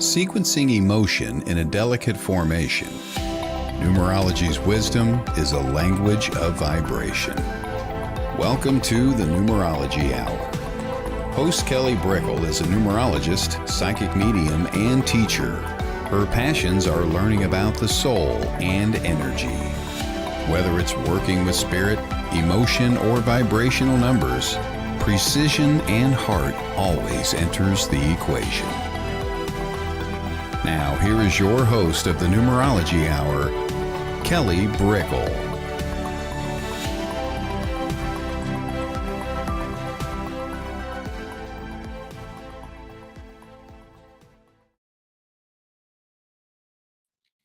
sequencing emotion in a delicate formation. Numerology's wisdom is a language of vibration. Welcome to the Numerology Hour. Host Kelly Brickle is a numerologist, psychic medium, and teacher. Her passions are learning about the soul and energy. Whether it's working with spirit, emotion, or vibrational numbers, precision and heart always enters the equation. Now, here is your host of the Numerology Hour, Kelly Brickle.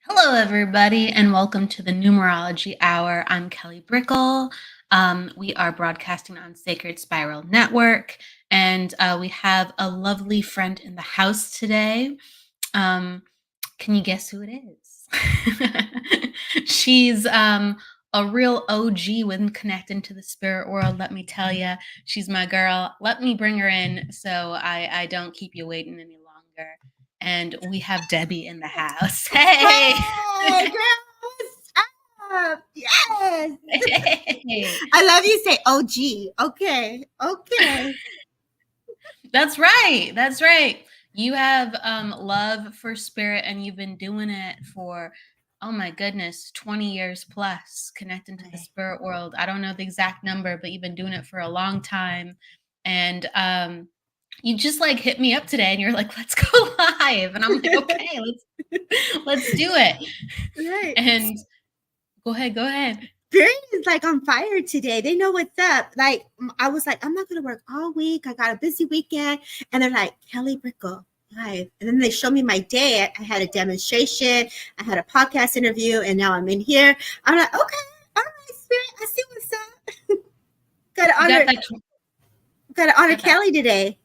Hello, everybody, and welcome to the Numerology Hour. I'm Kelly Brickle. We are broadcasting on Sacred Spiral Network, and we have a lovely friend in the house today. Can you guess who it is? She's a real OG when connecting to the spirit world. Let me tell you, she's my girl. Let me bring her in so I don't keep you waiting any longer. And we have Debbie in the house. Hey! Hey, girl, what's up? Yes. Hey. I love you say OG. Okay. That's right. That's right. You have love for spirit, and you've been doing it for, oh my goodness, 20 years plus, connecting to the spirit world. I don't know the exact number, but you've been doing it for a long time. And you just like hit me up today and you're like, let's go live. And I'm like, okay, let's do it. Right. And go ahead. Spirit is like on fire today. They know what's up. Like, I was like, I'm not going to work all week. I got a busy weekend. And they're like, Kelly Brickle live. And then they show me my day. I had a demonstration. I had a podcast interview. And now I'm in here. I'm like, okay, all right, Spirit. I see what's up. Got to honor Kelly today.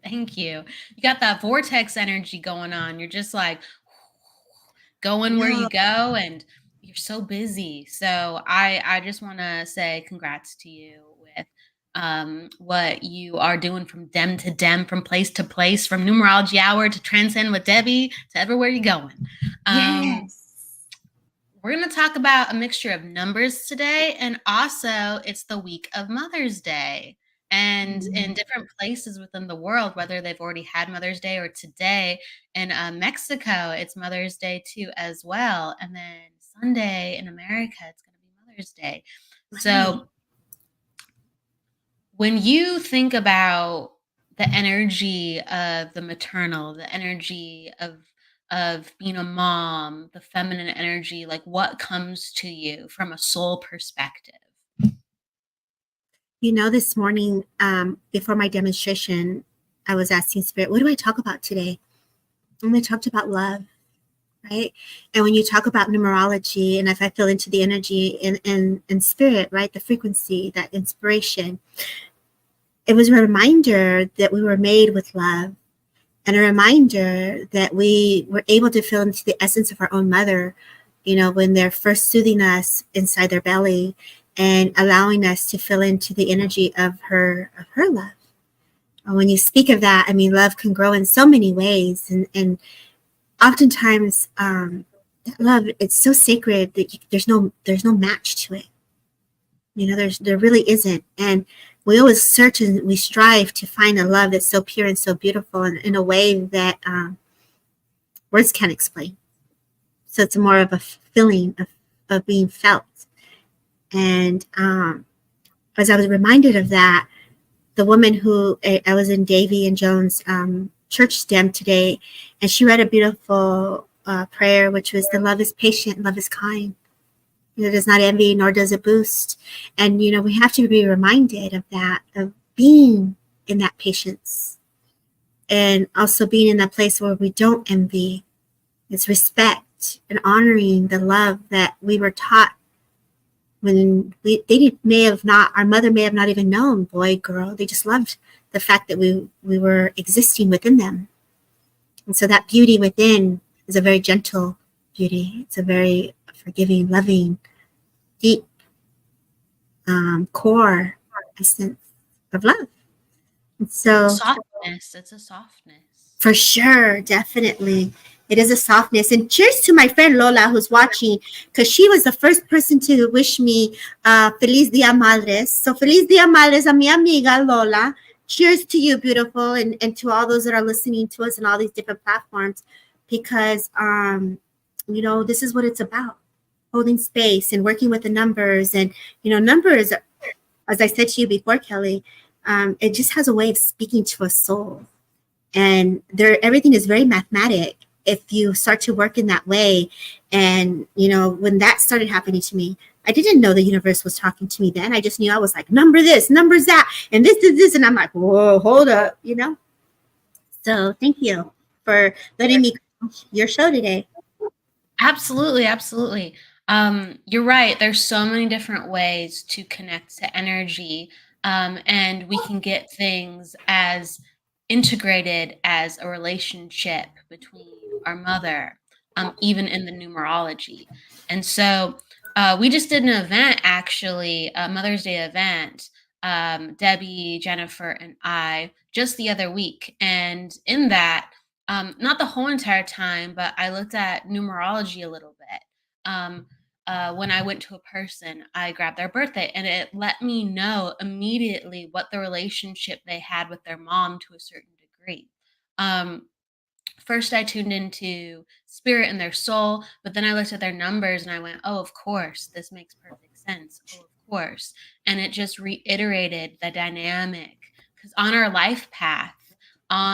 Thank you. You got that vortex energy going on. You're just like going where you go, and you're so busy. So I just want to say congrats to you with what you are doing from dem to dem, from place to place, from Numerology Hour to Transcend with Debbie to everywhere you're going. Yes. We're going to talk about a mixture of numbers today, and also it's the week of Mother's Day. And in different places within the world, whether they've already had Mother's Day or today, in Mexico, it's Mother's Day too as well. And then Sunday in America, it's going to be Mother's Day. So when you think about the energy of the maternal, the energy of being a mom, the feminine energy, like what comes to you from a soul perspective? You know, this morning, before my demonstration, I was asking Spirit, what do I talk about today? And I talked about love, right? And when you talk about numerology, and if I feel into the energy in Spirit, right, the frequency, that inspiration, it was a reminder that we were made with love, and a reminder that we were able to feel into the essence of our own mother, you know, when they're first soothing us inside their belly and allowing us to feel into the energy of her love. And when you speak of that, I mean, love can grow in so many ways. And oftentimes that love, it's so sacred that there's no match to it. You know, there really isn't. And we always search and we strive to find a love that's so pure and so beautiful and in a way that words can't explain. So it's more of a feeling of being felt. And as I was reminded of that, the woman who I was in Davy and Jones church stem today, and she read a beautiful prayer, which was, the love is patient, love is kind. You know, it does not envy, nor does it boast. And, you know, we have to be reminded of that, of being in that patience. And also being in that place where we don't envy. It's respect and honoring the love that we were taught when our mother may have not even known, boy, girl. They just loved the fact that we were existing within them. And so that beauty within is a very gentle beauty. It's a very forgiving, loving, deep core essence of love. And so softness. It's a softness. For sure, definitely. It is a softness. And cheers to my friend Lola who's watching, because she was the first person to wish me Feliz Dia Madres. So Feliz Dia Madres a mi amiga Lola. Cheers to you, beautiful, and to all those that are listening to us in all these different platforms, because this is what it's about. Holding space and working with the numbers. And numbers, as I said to you before, Kelly, it just has a way of speaking to a soul, and everything is very mathematic if you start to work in that way. And when that started happening to me, I didn't know the universe was talking to me then. I just knew I was like, number this, numbers that, and this is this, and I'm like, whoa, hold up. So thank you for letting me coach your show today. Absolutely, absolutely. You're right. There's so many different ways to connect to energy, and we can get things as integrated as a relationship between our mother, even in the numerology. And so we just did an event, actually, a Mother's Day event, Debbie, Jennifer, and I, just the other week. And in that, not the whole entire time, but I looked at numerology a little bit. When I went to a person, I grabbed their birthday and it let me know immediately what the relationship they had with their mom to a certain degree. Um, First, I tuned into spirit and their soul, but then I looked at their numbers and I went, oh, of course, this makes perfect sense. Oh, of course. And it just reiterated the dynamic, because on our life path,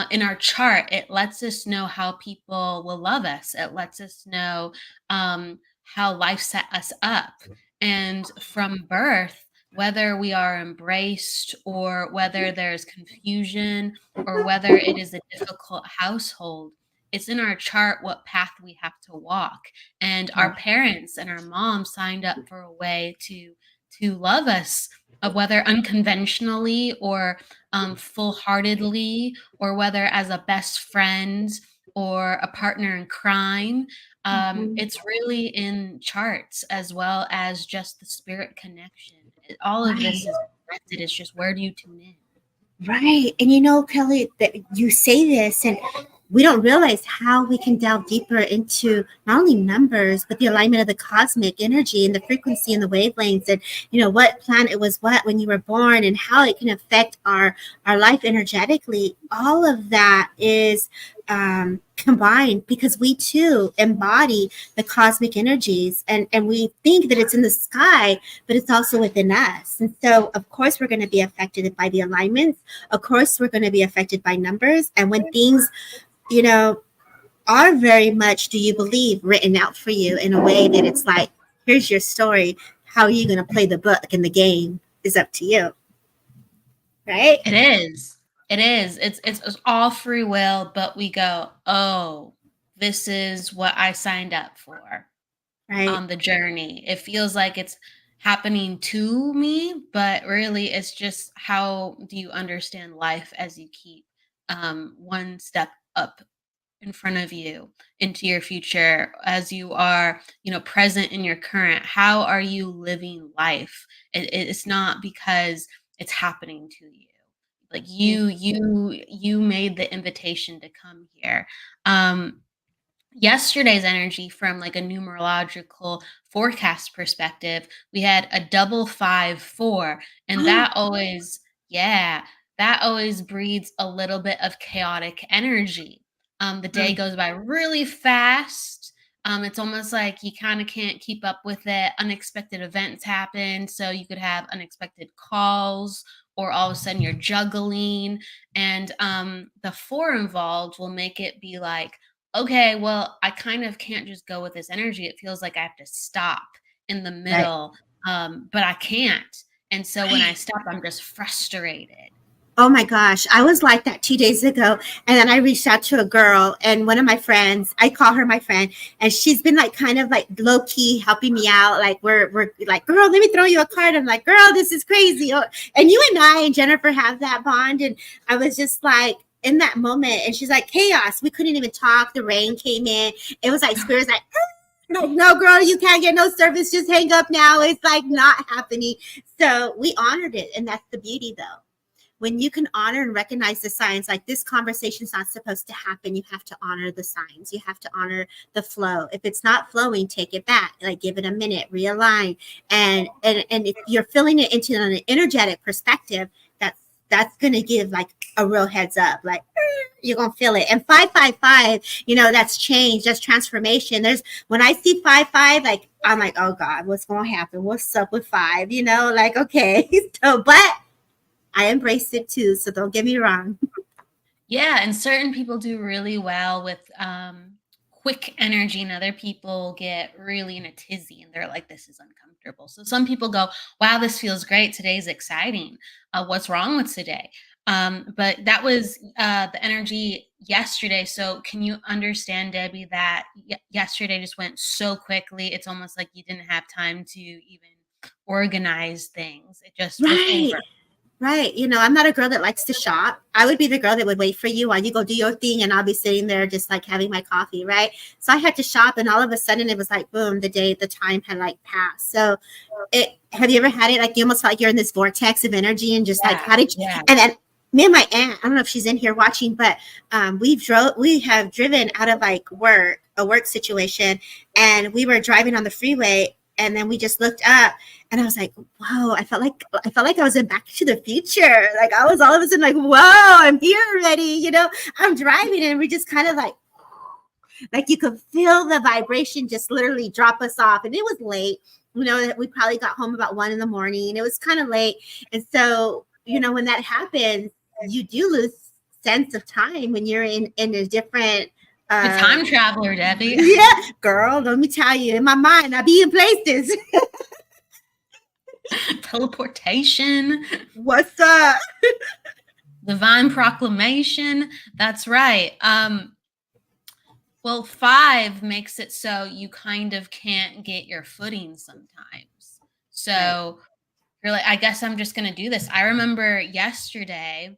in our chart, it lets us know how people will love us. It lets us know how life set us up. And from birth, whether we are embraced or whether there's confusion or whether it is a difficult household, it's in our chart what path we have to walk. And our parents and our mom signed up for a way to love us, whether unconventionally or full-heartedly, or whether as a best friend or a partner in crime. It's really in charts as well as just the spirit connection. All of this is connected. It's just, where do you tune in? Right. And Kelly, that you say this, and we don't realize how we can delve deeper into not only numbers, but the alignment of the cosmic energy and the frequency and the wavelengths, and what planet was what when you were born, and how it can affect our life energetically. All of that is combined, because we too embody the cosmic energies, and we think that it's in the sky, but it's also within us. And so of course we're going to be affected by the alignments. Of course we're going to be affected by numbers, and when things are very much, do you believe, written out for you in a way that it's like, here's your story. How are you going to play the book, and the game is up to you. Right? It is. It is. It's all free will, but we go, oh, this is what I signed up for on the journey. It feels like it's happening to me, but really it's just, how do you understand life as you keep one step up in front of you into your future, as you are present in your current? How are you living life? It's not because it's happening to you. Like, you made the invitation to come here. Yesterday's energy, from like a numerological forecast perspective, we had a 554, and that always breeds a little bit of chaotic energy. The day goes by really fast. It's almost like you kind of can't keep up with it. Unexpected events happen, so you could have unexpected calls, or all of a sudden you're juggling. And the 4 involved will make it be like, okay, well, I kind of can't just go with this energy. It feels like I have to stop in the middle, but I can't. And so when I stop, I'm just frustrated. Oh my gosh, I was like that 2 days ago. And then I reached out to a girl, and one of my friends, I call her my friend, and she's been like kind of like low key helping me out. Like we're like, girl, let me throw you a card. I'm like, girl, this is crazy. Oh, and you and I and Jennifer have that bond. And I was just like, in that moment, and she's like, chaos. We couldn't even talk. The rain came in. It was like spirits like, no, girl, you can't get no service. Just hang up now. It's like not happening. So we honored it. And that's the beauty, though. when you can honor and recognize the signs, like this conversation is not supposed to happen, you have to honor the signs. You have to honor the flow. If it's not flowing, take it back. Like give it a minute, realign. And if you're feeling it into an energetic perspective, that's going to give like a real heads up, like you're going to feel it. And 555, that's change, that's transformation. When I see 55, like, I'm like, oh God, what's going to happen? What's up with 5? Like, okay. So, but I embrace it too. So don't get me wrong. Yeah. And certain people do really well with quick energy, and other people get really in a tizzy and they're like, this is uncomfortable. So some people go, wow, this feels great. Today's exciting. What's wrong with today? But that was the energy yesterday. So can you understand, Debbie, that yesterday just went so quickly? It's almost like you didn't have time to even organize things. It just was over. Right. I'm not a girl that likes to shop. I would be the girl that would wait for you while you go do your thing, and I'll be sitting there just like having my coffee. Right. So I had to shop, and all of a sudden it was like, boom, the time had like passed. So have you ever had it? Like you almost felt like you're in this vortex of energy and just like, how did you, and then me and my aunt, I don't know if she's in here watching, but we have driven out of like a work situation, and we were driving on the freeway, and then we just looked up, and I was like, whoa, I felt like I was in Back to the Future. Like I was all of a sudden like, whoa, I'm here already. I'm driving, and we just kind of like you could feel the vibration just literally drop us off. And it was late. We probably got home about 1 a.m. It was kind of late. And so, when that happens, you do lose sense of time when you're in a different a time traveler, Debbie. Yeah, girl, let me tell you, in my mind, I be in places. Teleportation. What's up? Divine proclamation. That's right. Well, 5 makes it so you kind of can't get your footing sometimes. So you're like, I guess I'm just going to do this. I remember yesterday,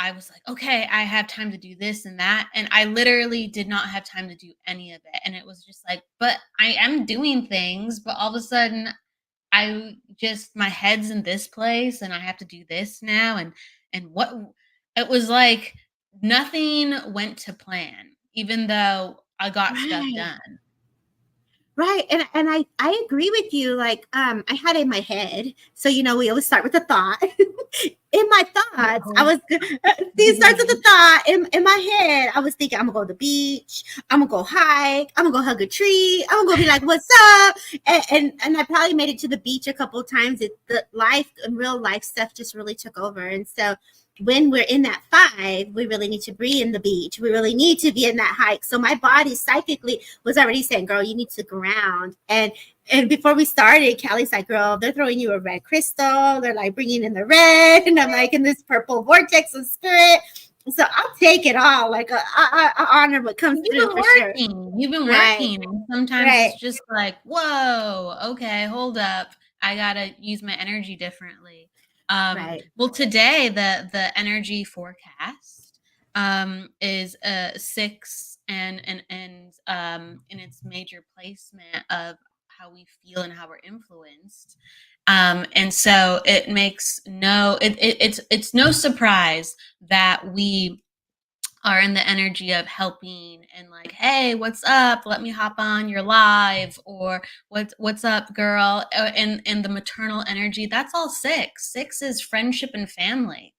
I was like, okay, I have time to do this and that. And I literally did not have time to do any of it. And it was just like, but I am doing things, but all of a sudden my head's in this place and I have to do this now. And what it was like, nothing went to plan, even though I got stuff done. Right. And I agree with you. Like, I had it in my head. So, we always start with a thought. In my thoughts, it starts with a thought. In my head, I was thinking, I'm going to go to the beach. I'm going to go hike. I'm going to go hug a tree. I'm going to be like, what's up? And I probably made it to the beach a couple of times. The life and real life stuff just really took over. And so when we're in that 5, we really need to be in the beach. We really need to be in that hike. So my body psychically was already saying, girl, you need to ground. And before we started, Callie's like, girl, they're throwing you a red crystal. They're like bringing in the red. And I'm like in this purple vortex of spirit. So I'll take it all. Like I honor what comes through. You've been working. And sometimes it's just like, whoa, okay, hold up. I got to use my energy differently. Well, today the energy forecast is 6 and in its major placement of how we feel and how we're influenced. And so it makes it's no surprise that we are in the energy of helping and like, hey, what's up? Let me hop on your live, or what's up, girl? And the maternal energy, that's all 6. 6 is friendship and family.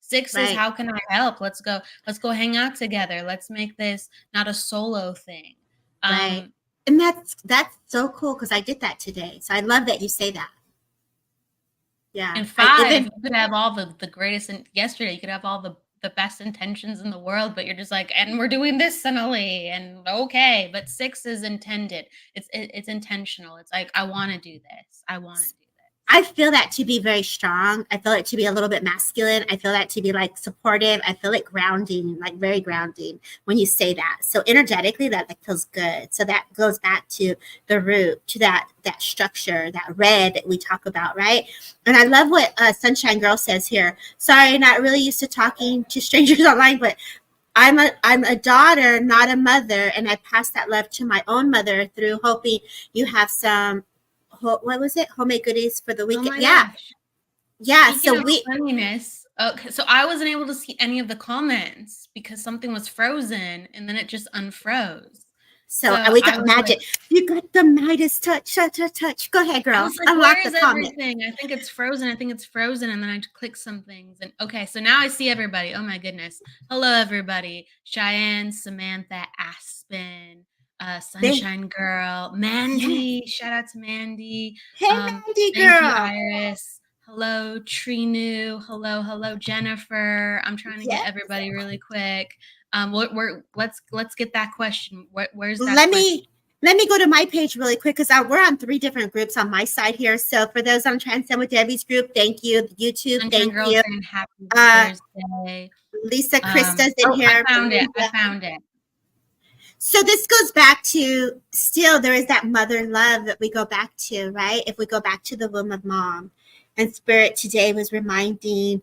6 is how can I help? Let's go hang out together. Let's make this not a solo thing. Right. And that's so cool because I did that today. So I love that you say that. Yeah. And 5, you could have all the greatest, and yesterday you could have all the best intentions in the world, but you're just like, and we're doing this, Sonali, and okay. But 6 is intended. It's intentional. It's like, I want to do this. I want to do this. I feel that to be very strong. I feel it to be a little bit masculine. I feel that to be like supportive. I feel it grounding, like very grounding when you say that. So energetically, that feels good. So that goes back to the root, to that structure, that red that we talk about, right? And I love what Sunshine Girl says here. Sorry, not really used to talking to strangers online, but I'm a daughter, not a mother, and I pass that love to my own mother through hoping you have some. What was it? Homemade goodies for the weekend. Oh, yeah. Yeah. Speaking of funniness, Okay, so I wasn't able to see any of the comments because something was frozen and then it just unfroze. So So we I got was like magic. You got the Midas touch, touch, touch, touch. Go ahead, I girl. was like, Unlock "Where the is comment. everything? I think it's frozen. I think it's frozen." And then I click some things and okay, so now I see everybody. Oh my goodness. Hello, everybody. Cheyenne, Samantha, Aspen, There. Sunshine Girl, Yes. Mandy. Shout out to Mandy. Hey, Mandy Thank you, girl. Iris. Hello, Trinu. Hello, Jennifer. I'm trying to get Yes. everybody really quick. Let's get that question. Where's that Let question? me go to my page really quick because we're on 3 different groups on my side here. So for those on Transcend with Debbie's group, thank you. YouTube, Sunshine thank Girl you. saying happy Uh, Thursday. Lisa Krista's in Oh, I here. found it. I Melinda. found it. So this goes back to still there is that mother love that we go back to, right? If we go back to the womb of mom, and Spirit today was reminding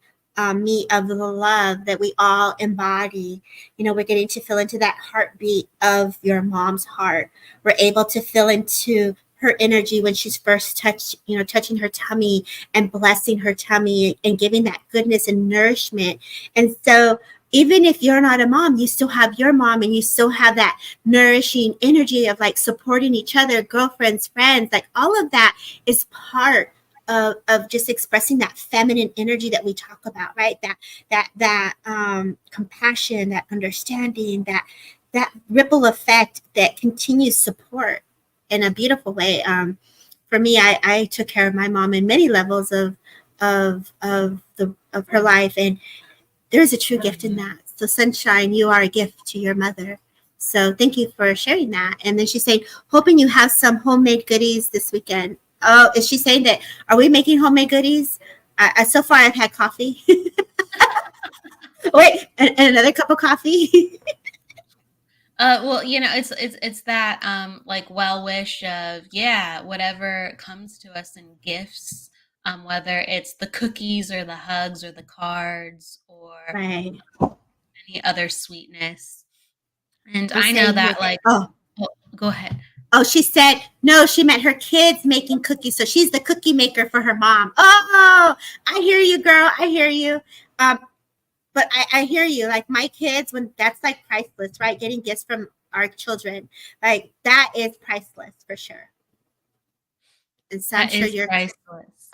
me of the love that we all embody. You know, we're getting to feel into that heartbeat of your mom's heart. We're able to feel into her energy when she's first touching her tummy and blessing her tummy and giving that goodness and nourishment. And so even if you're not a mom, you still have your mom and you still have that nourishing energy of like supporting each other, girlfriends, friends, like all of that is part of just expressing that feminine energy that we talk about, right? That compassion, that understanding, that ripple effect that continues support in a beautiful way. For me, I took care of my mom in many levels of her life, and there's a true gift in that. So, Sunshine, you are a gift to your mother. So, thank you for sharing that. And then she's saying, hoping you have some homemade goodies this weekend. Oh, is she saying that? Are we making homemade goodies? So far, I've had coffee. Wait, and another cup of coffee. Well, it's that like well wish of yeah, whatever comes to us in gifts, whether it's the cookies or the hugs or the cards or Right. any other sweetness. And I'm I know saying here. that like Oh, oh, go ahead. oh, she said no. She meant her kids making cookies, so she's the cookie maker for her mom. Oh, I hear you, girl. I hear you. Um, but I hear you. Like my kids, when that's like priceless, right? Getting gifts from our children, like that is priceless for sure. And so I'm That sure is you're, priceless.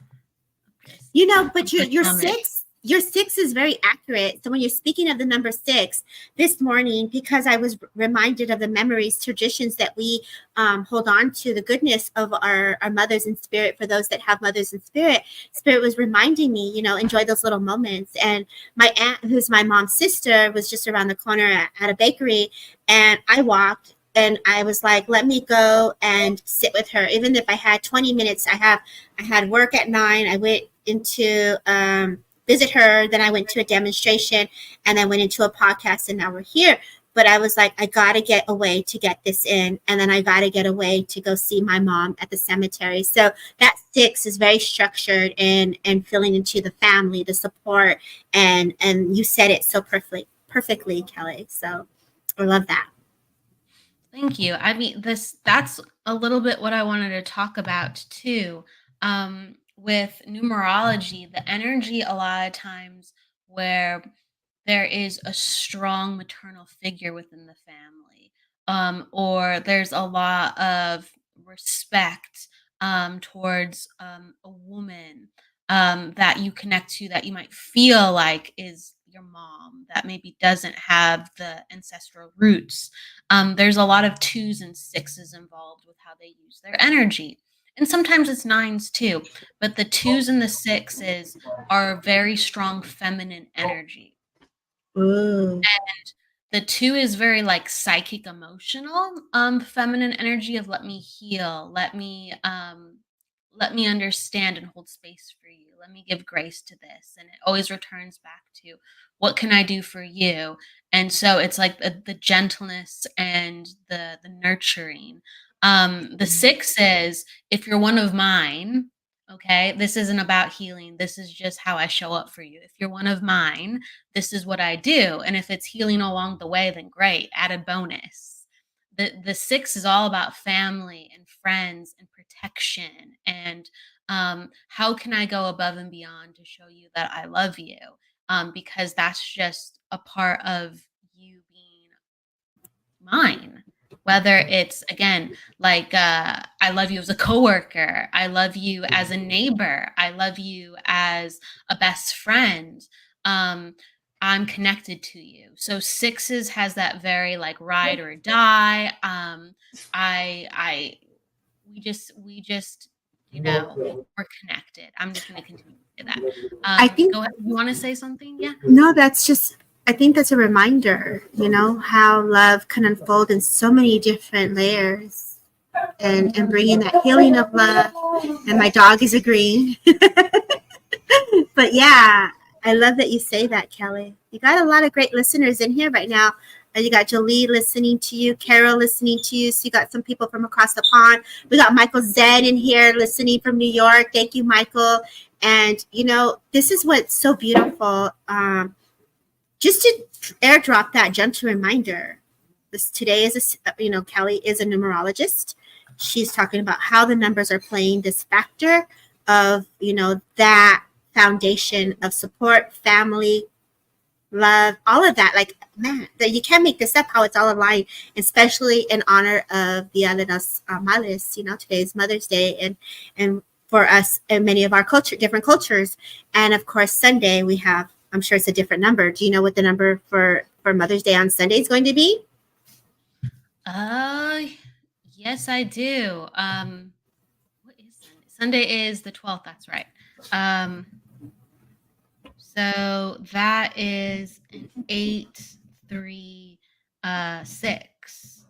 Just you know, but my your comment. your six is very accurate. So when you're speaking of the number 6 this morning, because I was reminded of the memories, traditions that we hold on to, the goodness of our mothers in spirit. For those that have mothers in spirit, spirit was reminding me, you know, enjoy those little moments. And my aunt, who's my mom's sister, was just around the corner at a bakery, and I walked. And I was like, let me go and sit with her. Even if I had 20 minutes, I had work at 9. I went into visit her. Then I went to a demonstration, and I went into a podcast, and now we're here. But I was like, I got to get away to get this in. And then I got to get away to go see my mom at the cemetery. So that 6 is very structured and feeling into the family, the support. And you said it so perfectly, Kelly. So I love that. Thank you. I mean, that's a little bit what I wanted to talk about too. With numerology, the energy a lot of times where there is a strong maternal figure within the family, or there's a lot of respect towards a woman that you connect to that you might feel like is your mom that maybe doesn't have the ancestral roots. There's a lot of 2s and 6s involved with how they use their energy. And sometimes it's 9s too, but the 2s and the 6s are very strong feminine energy. Ooh. And the 2 is very like psychic emotional, feminine energy of let me heal, let me understand and hold space for you. Let me give grace to this. And it always returns back to what can I do for you? And so it's like the gentleness and the nurturing. The 6 is if you're one of mine, okay, this isn't about healing. This is just how I show up for you. If you're one of mine, this is what I do. And if it's healing along the way, then great, added bonus. The 6 is all about family and friends and protection and how can I go above and beyond to show you that I love you? because that's just a part of you being mine. Whether it's again like I love you as a coworker, I love you as a neighbor, I love you as a best friend. Um, I'm connected to you. So sixes has that very like ride or die. I we just we're connected. I'm just going to continue to say that. I think, Go ahead. You want to say something? Yeah. no, that's just, I think that's a reminder, how love can unfold in so many different layers, and bringing that healing of love. And my dog is agreeing. But yeah, I love that you say that, Kelly. You got a lot of great listeners in here right now. You got Jolie listening to you, Carol listening to you. So you got some people from across the pond. We got Michael Zen in here listening from New York. Thank you, Michael. And, this is what's so beautiful. Just to airdrop that gentle reminder. Today is Kelly is a numerologist. She's talking about how the numbers are playing this factor of, that foundation of support, family, love, all of that. Like, man, that you can't make this up how it's all aligned, especially in honor of Dia de las Madres. Today is Mother's Day, and for us and many of our different cultures. And of course, Sunday we have, I'm sure it's a different number. Do you know what the number for Mother's Day on Sunday is going to be? Yes, I do. What is Sunday? Sunday is the 12th. That's right. So that is an 8, 3, 6.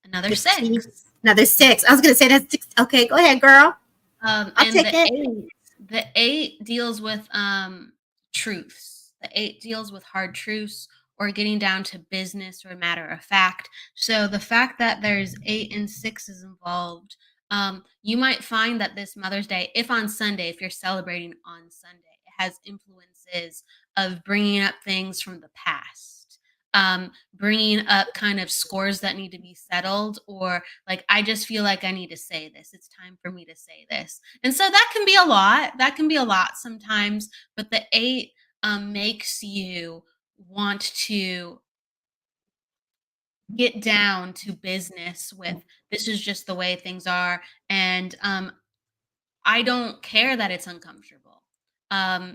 Another 15. 6. Another 6. I was going to say that's 6. Okay, go ahead, girl. I'll And take the it. 8, the 8 deals with truths. The 8 deals with hard truths or getting down to business or matter of fact. So the fact that there's 8 and 6 is involved, you might find that this Mother's Day, if you're celebrating on Sunday, it has influences of bringing up things from the past, bringing up kind of scores that need to be settled, or like, I just feel like I need to say this. It's time for me to say this. And so that can be a lot. That can be a lot sometimes. But the 8 makes you want to get down to business with, this is just the way things are. And I don't care that it's uncomfortable.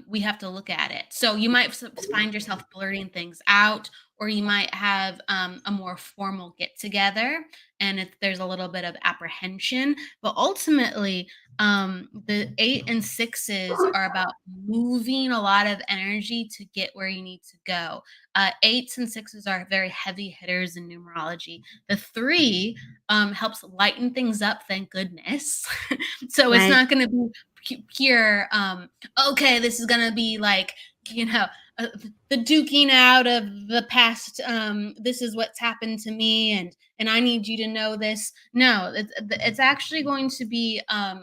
We have to look at it. So you might find yourself blurting things out, or you might have a more formal get together, and there's a little bit of apprehension. But ultimately, the 8 and 6s are about moving a lot of energy to get where you need to go. 8s and 6s are very heavy hitters in numerology. The 3 helps lighten things up, thank goodness. So it's Right. not going to be pure, okay, this is going to be like, the duking out of the past. This is what's happened to me, and I need you to know this. No, it's actually going to be a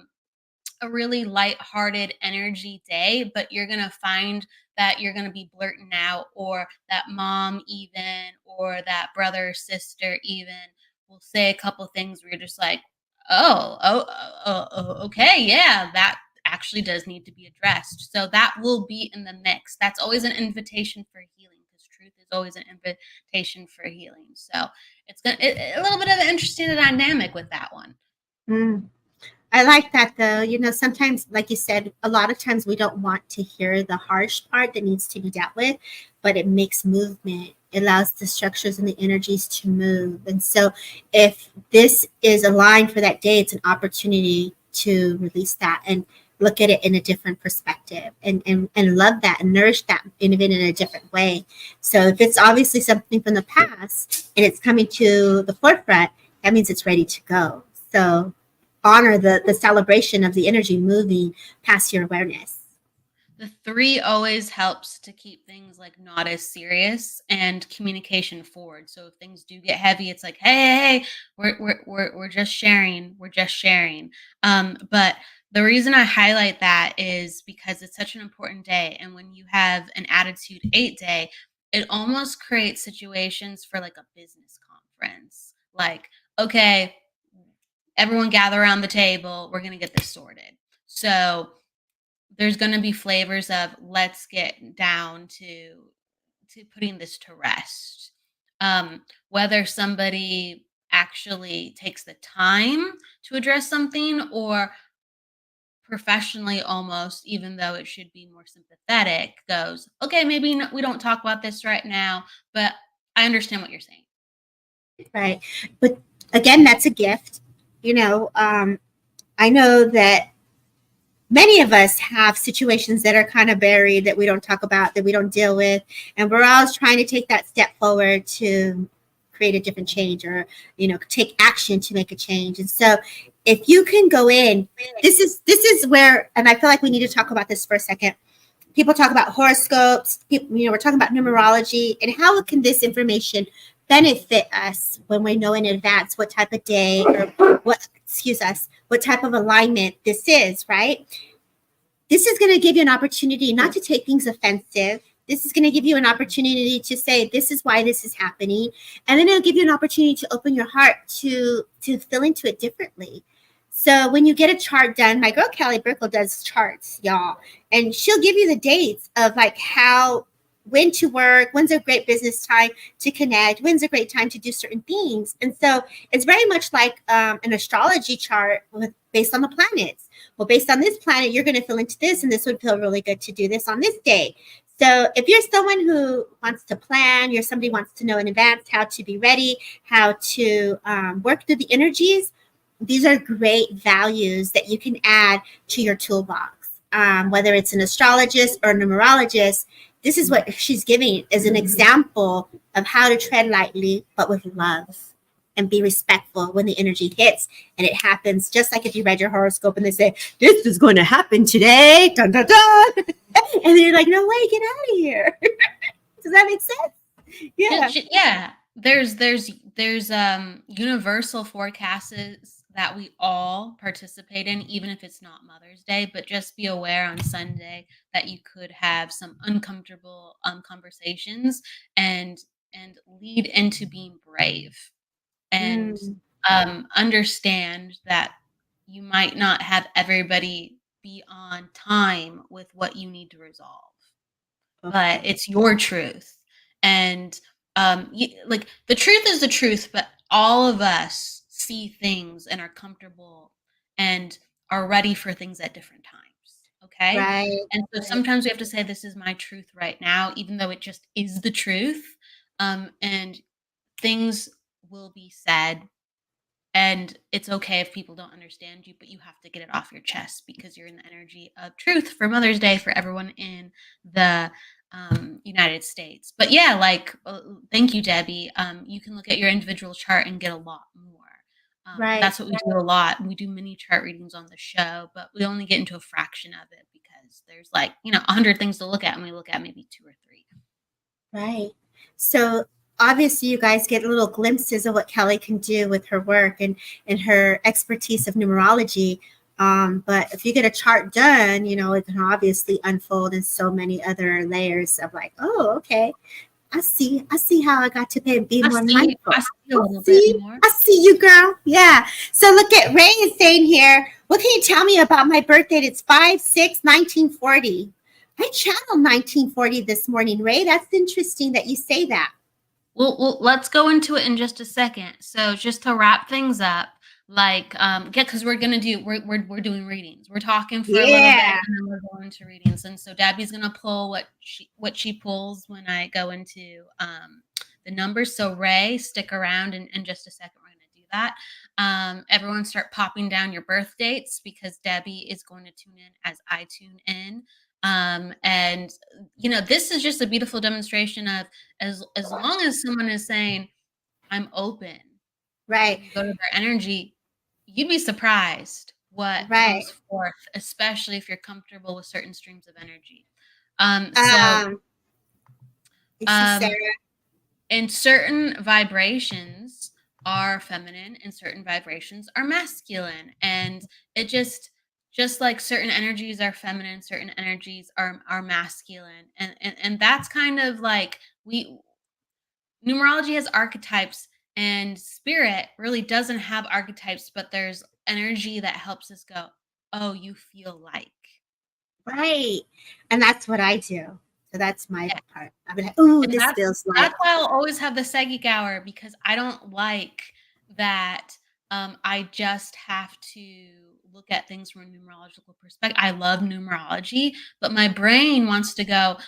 really lighthearted energy day, but you're going to find that you're going to be blurting out, or that mom even, or that brother or sister even will say a couple things where you're just like, okay, yeah, that actually does need to be addressed. So that will be in the mix. That's always an invitation for healing, because truth is always an invitation for healing. So it's a little bit of an interesting dynamic with that one. I like that though. Sometimes, like you said, a lot of times we don't want to hear the harsh part that needs to be dealt with, but it makes movement. It allows the structures and the energies to move. And so if this is aligned for that day, it's an opportunity to release that and look at it in a different perspective, and love that and nourish that even in a different way. So if it's obviously something from the past and it's coming to the forefront, that means it's ready to go. So honor the celebration of the energy moving past your awareness. The 3 always helps to keep things like not as serious and communication forward. So if things do get heavy, it's like, hey, we're just sharing. We're just sharing. But the reason I highlight that is because it's such an important day. And when you have an attitude 8 day, it almost creates situations for like a business conference. Like, okay, everyone gather around the table. We're going to get this sorted. So there's going to be flavors of let's get down to putting this to rest. Whether somebody actually takes the time to address something or professionally almost, even though it should be more sympathetic, goes, okay, maybe we don't talk about this right now, but I understand what you're saying. Right. But again, that's a gift. I know that many of us have situations that are kind of buried that we don't talk about, that we don't deal with. And we're always trying to take that step forward to create a different change or, take action to make a change. And so if you can go in, this is where, and I feel like we need to talk about this for a second. People talk about horoscopes, we're talking about numerology, and how can this information benefit us when we know in advance what type of day or what type of alignment this is, right? This is going to give you an opportunity not to take things offensive. This is going to give you an opportunity to say, this is why this is happening. And then it'll give you an opportunity to open your heart to feel into it differently. So when you get a chart done, my girl Kelly Brickle does charts, y'all. And she'll give you the dates of like when to work, when's a great business time to connect, when's a great time to do certain things. And so it's very much like an astrology chart based on the planets. Well, based on this planet, you're going to feel into this, and this would feel really good to do this on this day. So if you're someone who wants to plan, you're somebody who wants to know in advance how to be ready, how to work through the energies, these are great values that you can add to your toolbox. Whether it's an astrologist or a numerologist, this is what she's giving as an example of how to tread lightly, but with love, and be respectful when the energy hits. And it happens just like if you read your horoscope and they say, this is going to happen today, dun, dun, dun. And then you're like, no way, get out of here. Does that make sense? Yeah. There's universal forecasts that we all participate in, even if it's not Mother's Day. But just be aware on Sunday that you could have some uncomfortable conversations and lead into being brave, and understand that you might not have everybody be on time with what you need to resolve, but it's your truth. And like the truth is the truth, but all of us see things and are comfortable and are ready for things at different times. Okay. Right. And so sometimes we have to say, this is my truth right now, even though it just is the truth. And things will be said, and it's okay if people don't understand you, but you have to get it off your chest because you're in the energy of truth for Mother's Day for everyone in the United States. But yeah, thank you, Debbie. You can look at your individual chart and get a lot more. Right. That's what we do a lot. We do mini chart readings on the show, but we only get into a fraction of it because there's 100 things to look at, and we look at maybe 2 or 3. Right. So obviously you guys get little glimpses of what Kelly can do with her work and her expertise of numerology. But if you get a chart done, it can obviously unfold in so many other layers of like, oh, okay. I see how I got to be more mindful. I see a little bit more. I see you, girl. Yeah. So look at Ray is saying here, what can you tell me about my birth date? It's 5/6/1940. I channeled 1940 this morning, Ray. That's interesting that you say that. Well, let's go into it in just a second. So just to wrap things up, because we're doing readings. We're talking for a little bit, and then we're going to readings. And so Debbie's gonna pull what she pulls when I go into the numbers. So Ray, stick around in just a second. We're gonna do that. Everyone start popping down your birth dates because Debbie is going to tune in as I tune in. And this is just a beautiful demonstration of as long as someone is saying, I'm open, right? You go to their energy, you'd be surprised what comes forth, especially if you're comfortable with certain streams of energy. In certain vibrations are feminine and certain vibrations are masculine, and it just like certain energies are feminine, certain energies are masculine, and that's kind of like numerology has archetypes, and spirit really doesn't have archetypes, but there's energy that helps us go, oh, you feel like. Right. And that's what I do. So that's my Yeah. part. I'll be like, ooh, And this that's feels that's like. why I'll always have the psychic hour, because I don't like that, I just have to look at things from a numerological perspective. I love numerology, but my brain wants to go,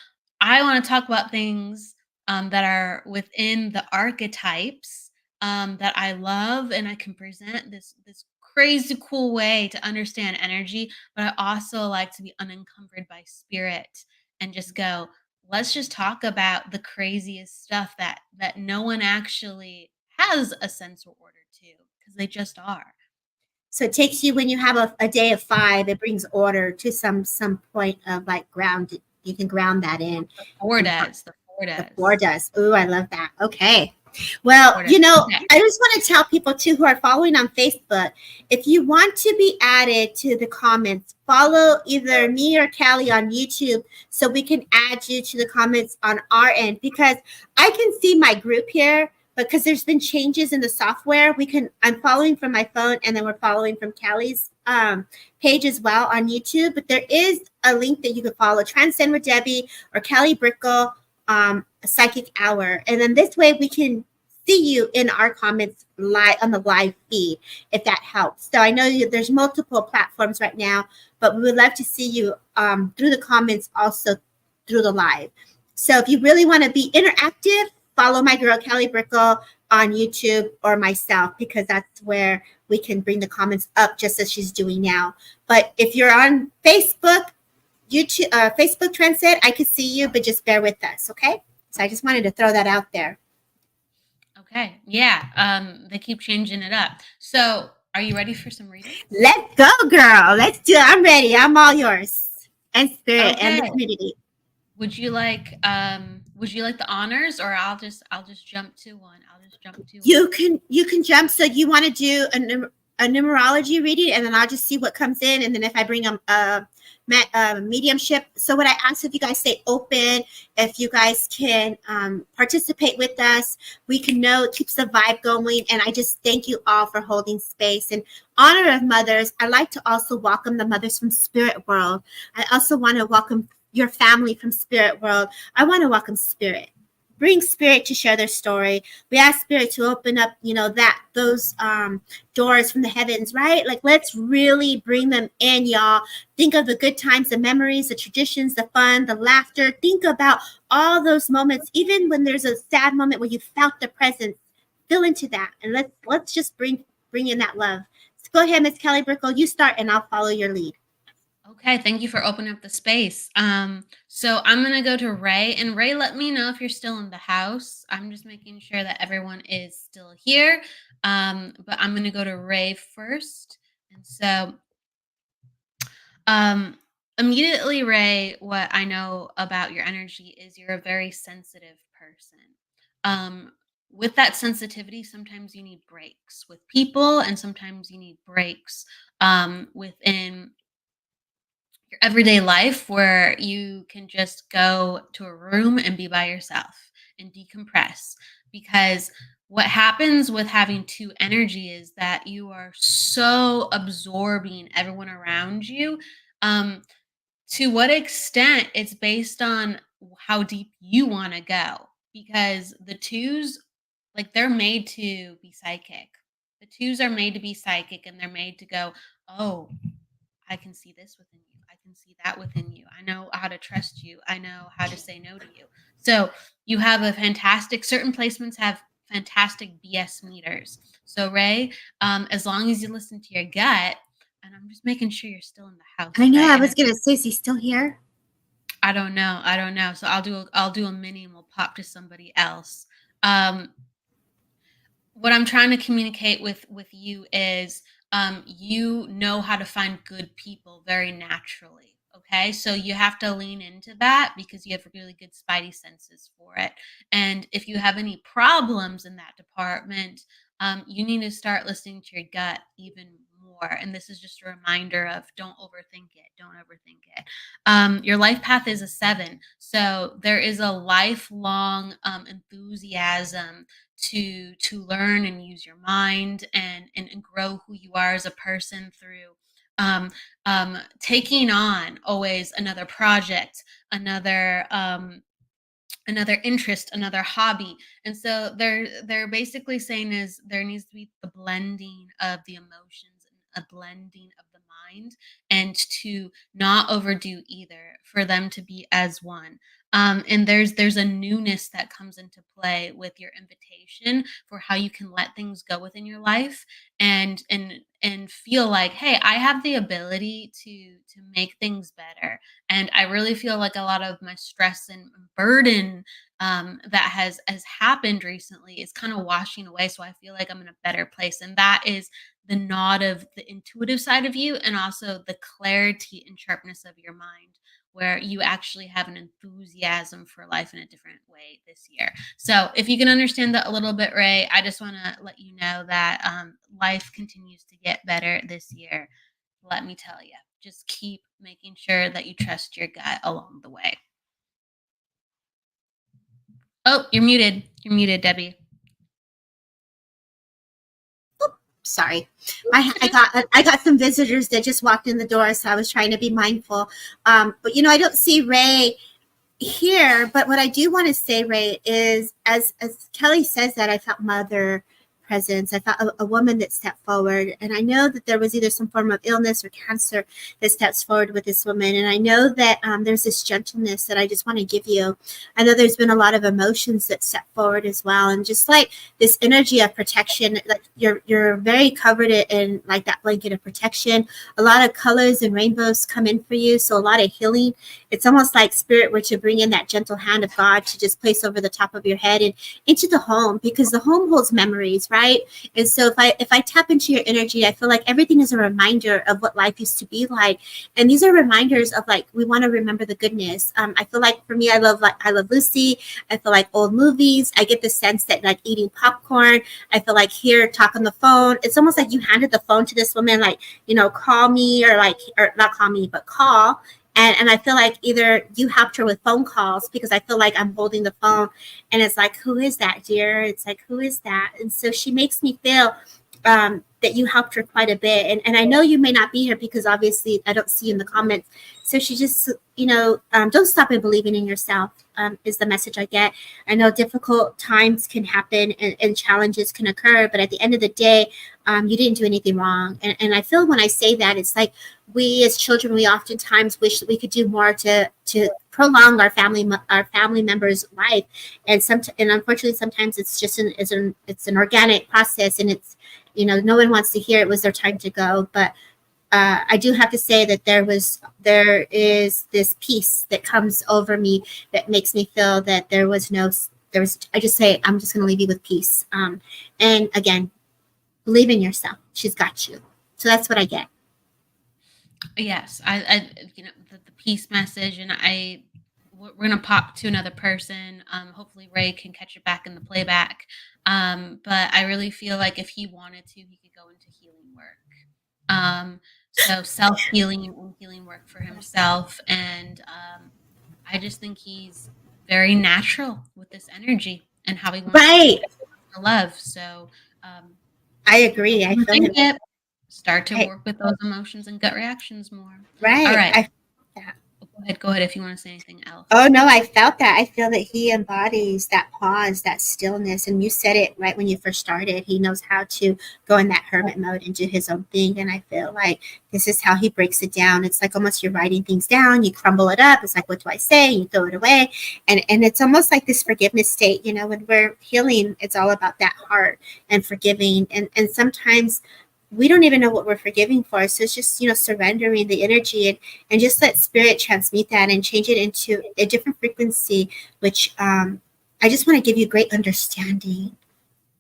I wanna talk about things, that are within the archetypes, that I love, and I can present this crazy cool way to understand energy, but I also like to be unencumbered by spirit and just go, let's just talk about the craziest stuff that no one actually has a sense or order to, because they just are. So it takes you when you have a day of 5, it brings order to some point of like ground. You can ground that in. The four And does. The four the 4 does. does. Ooh, I love that. Okay. Well, Four does. Okay. I just want to tell people too who are following on Facebook, if you want to be added to the comments, follow either me or Callie on YouTube so we can add you to the comments on our end, because I can see my group here, but because there's been changes in the software, I'm following from my phone and then we're following from Callie's page as well on YouTube. But there is a link that you can follow, Transcend with Debbie or Callie Brickle, a psychic hour, and then this way we can see you in our comments live on the live feed, if that helps. So I know there's multiple platforms right now, but we would love to see you through the comments, also through the live. So if you really want to be interactive, follow my girl Kelly Brickle on YouTube or myself, because that's where we can bring the comments up just as she's doing now. But if you're on Facebook, YouTube, Facebook Transit, I could see you, but just bear with us, okay? So I just wanted to throw that out there. Okay. Yeah. They keep changing it up. So are you ready for some reading? Let's go, girl. Let's do it. I'm ready. I'm all yours. And spirit and Okay. the community. Would you like the honors, or I'll just jump to one. I'll just jump to You one. can jump. So you want to do a numerology reading, and then I'll just see what comes in, and then if I bring a mediumship. So what I ask, if you guys stay open, if you guys can participate with us, we can know it keeps the vibe going. And I just thank you all for holding space. In honor of mothers, I like to also welcome the mothers from Spirit World. I also want to welcome your family from Spirit World. I want to welcome Spirit. Bring Spirit to share their story. We ask Spirit to open up, those doors from the heavens, right? Like, let's really bring them in, y'all. Think of the good times, the memories, the traditions, the fun, the laughter. Think about all those moments, even when there's a sad moment where you felt the presence. Feel into that, and let's just bring in that love. So go ahead, Miss Kelly Brickle. You start, and I'll follow your lead. Okay, thank you for opening up the space. So I'm gonna go to Ray, and Ray, let me know if you're still in the house. I'm just making sure that everyone is still here. But I'm gonna go to Ray first, and so um, immediately, Ray, what I know about your energy is you're a very sensitive person. Um, with that sensitivity, sometimes you need breaks with people, and sometimes you need breaks within your everyday life where you can just go to a room and be by yourself and decompress. Because what happens with having two energy is that you are so absorbing everyone around you. Um, to what extent it's based on how deep you want to go, because the twos, like, they're made to be psychic. The twos are made to be psychic, and they're made to go, oh, I can see this within you. I can see that within you. I know how to trust you. I know how to say no to you. So you have a fantastic, certain placements have fantastic BS meters. So Ray, as long as you listen to your gut, and I'm just making sure you're still in the house, I know. Ray. I And was gonna say, is he still here? I don't know. I don't know. So I'll do a mini and we'll pop to somebody else. Um, what I'm trying to communicate with you is, you know how to find good people very naturally. Okay, so you have to lean into that because you have really good spidey senses for it. And if you have any problems in that department, you need to start listening to your gut even more. And this is just a reminder of, don't overthink it. Don't overthink it. Your life path is a 7, so there is a lifelong enthusiasm to learn and use your mind and grow who you are as a person through taking on always another project, another interest, another hobby. And so they're basically saying is there needs to be the blending of the emotions and a blending of the mind, and to not overdo either, for them to be as one. And there's a newness that comes into play with your invitation for how you can let things go within your life, and feel like, hey, I have the ability to make things better. And I really feel like a lot of my stress and burden that has happened recently is kind of washing away. So I feel like I'm in a better place, and that is the nod of the intuitive side of you, and also the clarity and sharpness of your mind, where you actually have an enthusiasm for life in a different way this year. So if you can understand that a little bit, Ray, I just want to let you know that life continues to get better this year. Let me tell you, just keep making sure that you trust your gut along the way. Oh, you're muted. You're muted, Debbie. Sorry, I got some visitors that just walked in the door, so I was trying to be mindful. But I don't see Ray here. But what I do want to say, Ray, is as Kelly says that, I felt mother presence. I felt a woman that stepped forward, and I know that there was either some form of illness or cancer that steps forward with this woman. And I know that there's this gentleness that I just want to give you. I know there's been a lot of emotions that step forward as well, and just like this energy of protection, like you're very covered in like that blanket of protection. A lot of colors and rainbows come in for you, so a lot of healing. It's almost like spirit were to bring in that gentle hand of God to just place over the top of your head and into the home, because the home holds memories, right? And so if I tap into your energy, I feel like everything is a reminder of what life used to be like. And these are reminders of like, we want to remember the goodness. I feel like for me, I love Lucy. I feel like old movies. I get the sense that like eating popcorn. I feel like here, talk on the phone. It's almost like you handed the phone to this woman, like, call me, or not call me, but call. And I feel like either you helped her with phone calls, because I feel like I'm holding the phone and it's like, who is that, dear? It's like, who is that? And so she makes me feel that you helped her quite a bit. And I know you may not be here because obviously I don't see you in the comments. So she just, don't stop in believing in yourself, is the message I get. I know difficult times can happen, and challenges can occur, but at the end of the day, you didn't do anything wrong. And I feel when I say that, it's like we as children, we oftentimes wish that we could do more to prolong our family members' life. And unfortunately, sometimes it's just it's an organic process, and it's, no one wants to hear it was their time to go. But I do have to say that there is this peace that comes over me that makes me feel that I just say, I'm just going to leave you with peace. And again, believe in yourself. She's got you. So that's what I get. Yes, the peace message, and we're gonna pop to another person. Hopefully Ray can catch it back in the playback. But I really feel like if he wanted to, he could go into healing work. So self healing and healing work for himself, and I just think he's very natural with this energy and how he wants to love. So I agree. I feel it. Start to work with those emotions and gut reactions more. Right. All right. Go ahead if you want to say anything else. Oh, no, I felt that. I feel that he embodies that pause, that stillness. And you said it right when you first started. He knows how to go in that hermit mode and do his own thing. And I feel like this is how he breaks it down. It's like almost you're writing things down, you crumble it up. It's like, what do I say? You throw it away. And it's almost like this forgiveness state. When we're healing, it's all about that heart and forgiving. And sometimes we don't even know what we're forgiving for. So it's just, surrendering the energy and just let spirit transmute that and change it into a different frequency, which I just want to give you great understanding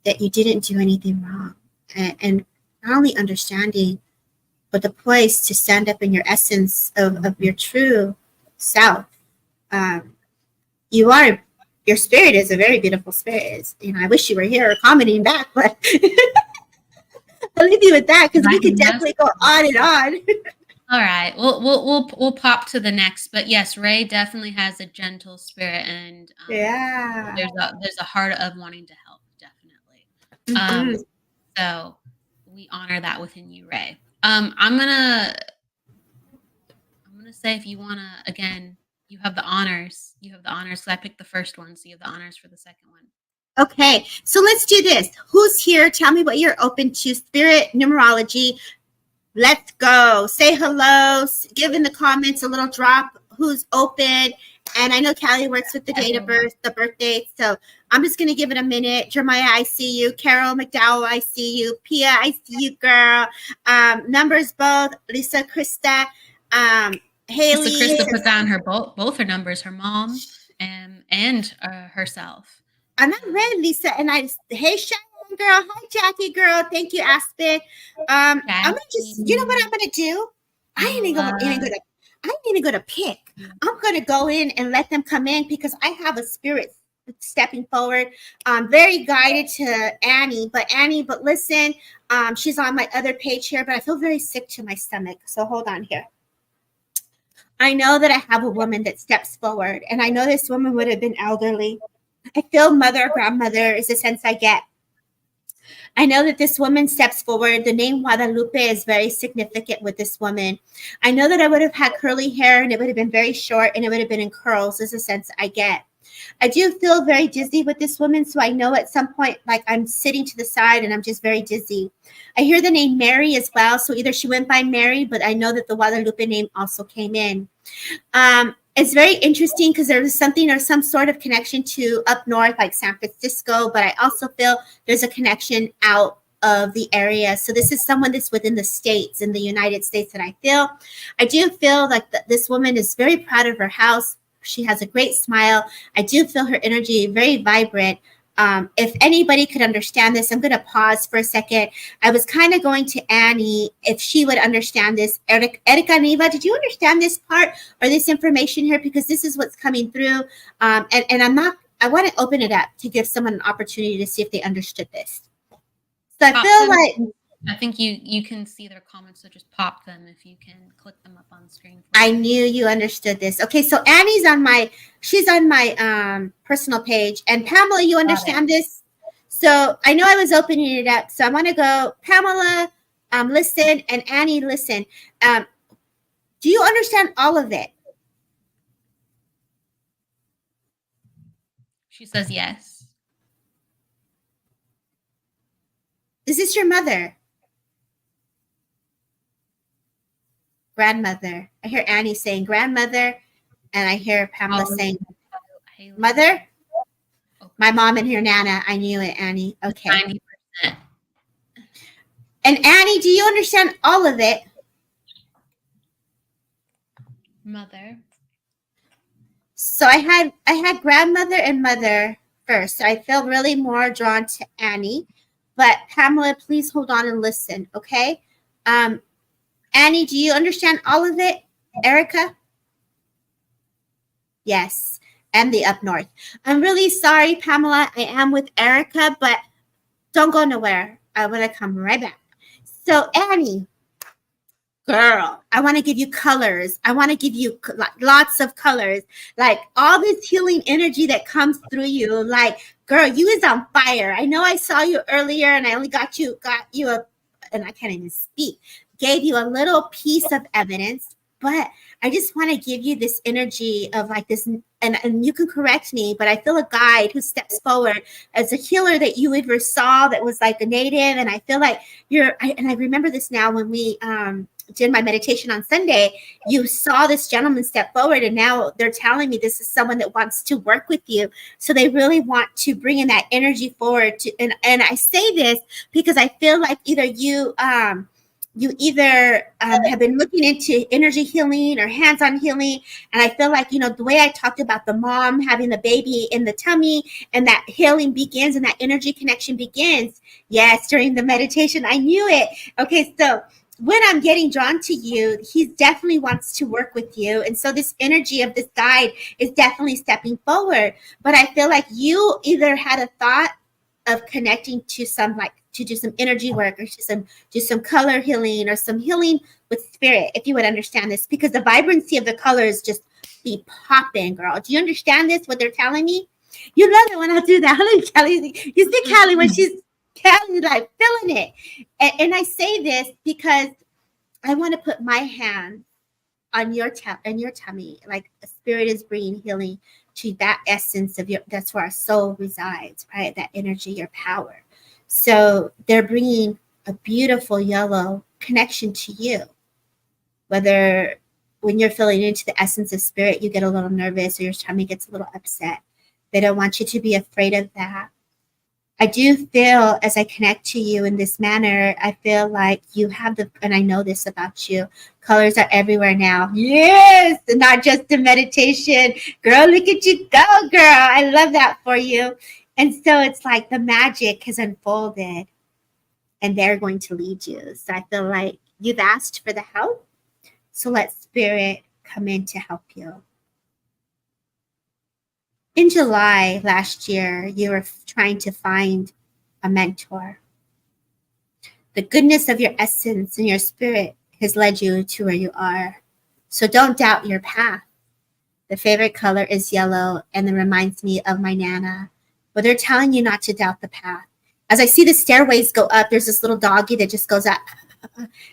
that you didn't do anything wrong. And not only understanding, but the place to stand up in your essence of your true self. Your spirit is a very beautiful spirit. I wish you were here commenting back, but I'll leave you with that because we could definitely go on and on. All right, we'll pop to the next, but yes, Ray definitely has a gentle spirit, and there's a heart of wanting to help, definitely. So we honor that within you, Ray. I'm gonna say, if you wanna, again, you have the honors. You have the honors. So I picked the first one, so you have the honors for the second one. Okay, so let's do this. Who's here? Tell me what you're open to. Spirit, numerology. Let's go. Say hello. Give in the comments a little drop. Who's open? And I know Callie works with the date of birth, the birth date. So I'm just going to give it a minute. Jeremiah, I see you. Carol McDowell, I see you. Pia, I see you, girl. Numbers both. Lisa, Krista, Haley. Lisa Krista put down her both her numbers, her mom and herself. I'm not read, Lisa. And hey, Sharon, girl. Hi, Jackie, girl. Thank you, Aspen. I'm gonna just, you know what I'm gonna do? I ain't even gonna pick. I'm gonna go in and let them come in because I have a spirit stepping forward. Very guided to Annie, but listen, she's on my other page here, but I feel very sick to my stomach. So hold on here. I know that I have a woman that steps forward, and I know this woman would have been elderly. I feel mother or grandmother is the sense I get. I know that this woman steps forward. The name Guadalupe is very significant with this woman. I know that I would have had curly hair and it would have been very short and it would have been in curls is the sense I get. I do feel very dizzy with this woman. So I know at some point, like I'm sitting to the side and I'm just very dizzy. I hear the name Mary as well. So either she went by Mary, but I know that the Guadalupe name also came in. It's very interesting because there was something or some sort of connection to up north, like San Francisco, but I also feel there's a connection out of the area. So this is someone that's within the States, in the United States, that I do feel like this woman is very proud of her house. She has a great smile. I do feel her energy very vibrant. If anybody could understand this, I'm going to pause for a second. I was kind of going to Annie if she would understand this. Erica Neva, did you understand this part or this information here? Because this is what's coming through. And I want to open it up to give someone an opportunity to see if they understood this. So I feel like, I think you can see their comments, so just pop them if you can click them up on the screen. I knew you understood this. Okay, so Annie's she's on my personal page. And Pamela, you understand this? So I know I was opening it up. So I want to go, Pamela, listen, and Annie, listen. Do you understand all of it? She says yes. Is this your mother? Grandmother. I hear Annie saying grandmother, and I hear Pamela saying mother. My mom and her Nana. I knew it, Annie. Okay. 90%. And Annie, do you understand all of it? Mother. So I had grandmother and mother first. So I feel really more drawn to Annie. But Pamela, please hold on and listen, okay? Annie, do you understand all of it? Erica? Yes, and the up north. I'm really sorry, Pamela. I am with Erica, but don't go nowhere. I want to come right back. So Annie, girl, I want to give you colors. I want to give you lots of colors. Like all this healing energy that comes through you. Like, girl, you is on fire. I know I saw you earlier and I only got you and I can't even speak. Gave you a little piece of evidence, but I just want to give you this energy of like this, and you can correct me, but I feel a guide who steps forward as a healer that you ever saw that was like a native. And I feel like I remember this now when we did my meditation on Sunday, you saw this gentleman step forward and now they're telling me this is someone that wants to work with you. So they really want to bring in that energy forward and I say this because I feel like either you have been looking into energy healing or hands-on healing. And I feel like, the way I talked about the mom having the baby in the tummy and that healing begins and that energy connection begins. Yes, during the meditation, I knew it. Okay, so when I'm getting drawn to you, he definitely wants to work with you. And so this energy of this guide is definitely stepping forward. But I feel like you either had a thought of connecting to to do some energy work or do some color healing or some healing with spirit, if you would understand this, because the vibrancy of the colors just be popping, girl. Do you understand this, what they're telling me? You love it when I do that. Look, Kelly, you see Kelly when she's Kelly like feeling it. And I say this because I want to put my hand on your tummy, like a spirit is bringing healing to that essence of your. That's where our soul resides, right? That energy, your power. So they're bringing a beautiful yellow connection to you. Whether when you're feeling into the essence of spirit, you get a little nervous or your tummy gets a little upset. They don't want you to be afraid of that. I do feel as I connect to you in this manner, I feel like you have and I know this about you, colors are everywhere now. Yes, and not just in meditation. Girl, look at you go, girl. I love that for you. And so it's like the magic has unfolded and they're going to lead you. So I feel like you've asked for the help. So let spirit come in to help you. In July last year, you were trying to find a mentor. The goodness of your essence and your spirit has led you to where you are. So don't doubt your path. The favorite color is yellow and it reminds me of my Nana. But they're telling you not to doubt the path. As I see the stairways go up, there's this little doggy that just goes up.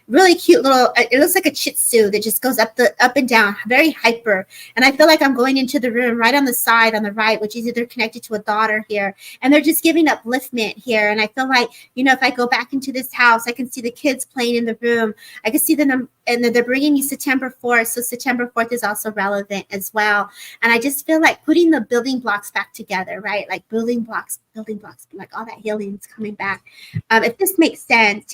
Really cute little, it looks like a Shih Tzu that just goes up and down, very hyper. And I feel like I'm going into the room right on the side on the right, which is either connected to a daughter here, and they're just giving upliftment here. And I feel like, if I go back into this house, I can see the kids playing in the room. I can see them, and they're bringing you September 4th. So September 4th is also relevant as well. And I just feel like putting the building blocks back together, right? Like building blocks, like all that healing is coming back. If this makes sense,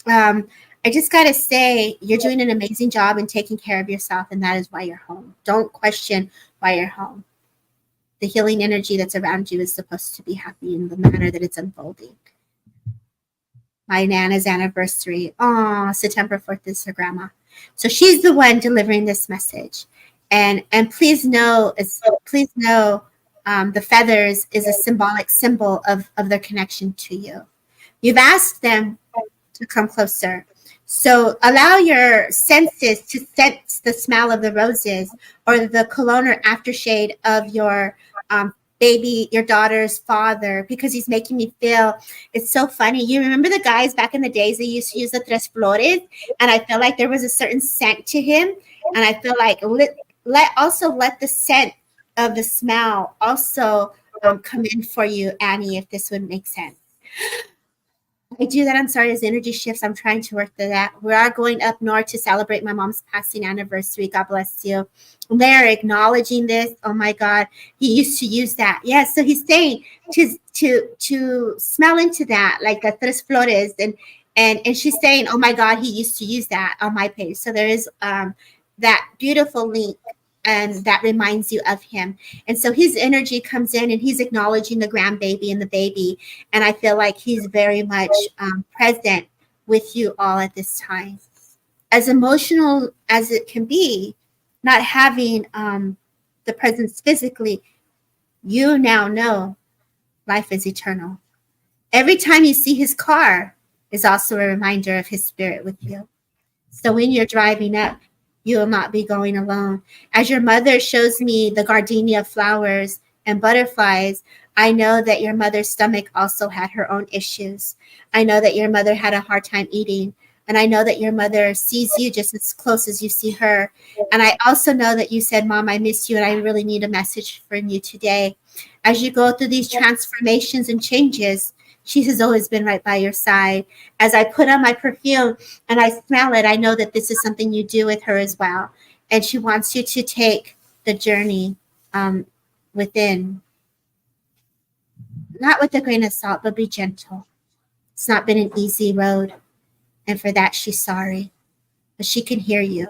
I just got to say, you're doing an amazing job in taking care of yourself, and that is why you're home. Don't question why you're home. The healing energy that's around you is supposed to be happy in the manner that it's unfolding. My Nana's anniversary, September 4th is her grandma. So she's the one delivering this message. And please know, the feathers is a symbolic symbol of their connection to you. You've asked them to come closer. So allow your senses to sense the smell of the roses or the cologne or aftershade of your baby, your daughter's father, because he's making me feel, it's so funny. You remember the guys back in the days, they used to use the tres flores, and I feel like there was a certain scent to him. And I feel like let the scent of the smell also come in for you, Annie, if this would make sense. I do that. I'm sorry, as energy shifts, I'm trying to work through that. We are going up north to celebrate my mom's passing anniversary. God bless you. They're acknowledging this. Oh my God, he used to use that. Yes, so he's saying to smell into that, like the tres flores, and she's saying, oh my God, he used to use that on my page. So there is that beautiful link. And that reminds you of him. And so his energy comes in and he's acknowledging the grandbaby and the baby. And I feel like he's very much present with you all at this time. As emotional as it can be, not having the presence physically, you now know life is eternal. Every time you see his car is also a reminder of his spirit with you. So when you're driving up, you will not be going alone. As your mother shows me the gardenia flowers and butterflies, I know that your mother's stomach also had her own issues. I know that your mother had a hard time eating. And I know that your mother sees you just as close as you see her. And I also know that you said, Mom, I miss you and I really need a message from you today. As you go through these transformations and changes, she has always been right by your side. As I put on my perfume and I smell it, I know that this is something you do with her as well. And she wants you to take the journey within. Not with a grain of salt, but be gentle. It's not been an easy road. And for that, she's sorry. But she can hear you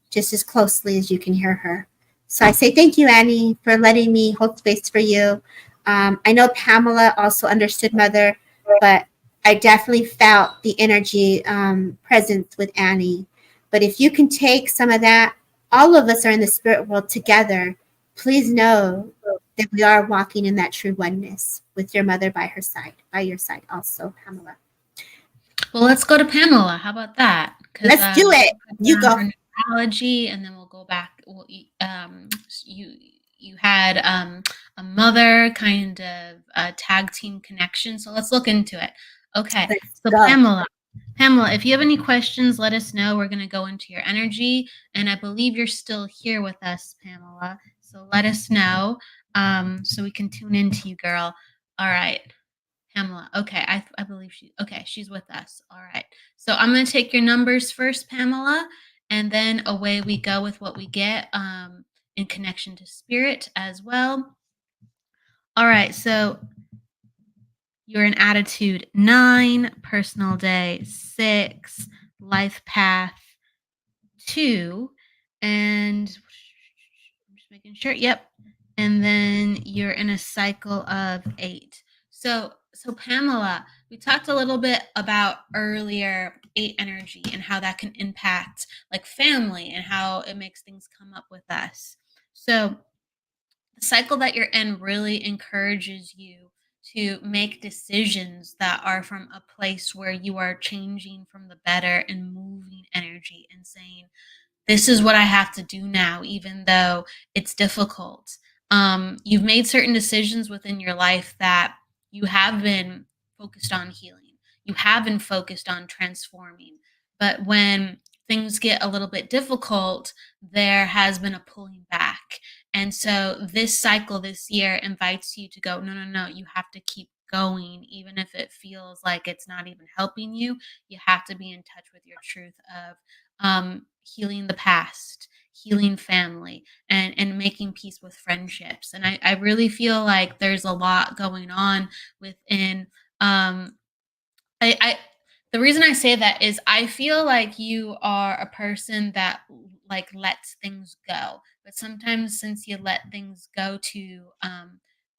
just as closely as you can hear her. So I say thank you, Annie, for letting me hold space for you. I know Pamela also understood Mother, but I definitely felt the energy presence with Annie. But if you can take some of that, all of us are in the spirit world together. Please know that we are walking in that true oneness with your mother by your side also, Pamela. Well, let's go to Pamela. How about that? Let's do it. You go. Numerology, and then we'll go back. Well, you had a mother kind of tag team connection, so let's look into it. Okay, so Pamela, Pamela, if you have any questions, let us know. We're going to go into your energy. And I believe you're still here with us, Pamela. So let us know so we can tune into you, girl. All right. Pamela. Okay. I believe she's with us. All right. So I'm going to take your numbers first, Pamela, and then away we go with what we get in connection to spirit as well. All right. So you're in attitude 9, personal day 6, life path 2, and I'm just making sure. Yep. And then you're in a cycle of 8. So Pamela, we talked a little bit about earlier 8 energy and how that can impact like family and how it makes things come up with us. So the cycle that you're in really encourages you to make decisions that are from a place where you are changing from the better and moving energy and saying, this is what I have to do now, even though it's difficult. You've made certain decisions within your life that you have been focused on healing. You have been focused on transforming. But when things get a little bit difficult, there has been a pulling back. And so this cycle this year invites you to go, no, no, no, you have to keep going, even if it feels like it's not even helping you. You have to be in touch with your truth of healing the past, healing family, and making peace with friendships. And I really feel like there's a lot going on within I the reason I say that is I feel like you are a person that like lets things go. But sometimes since you let things go too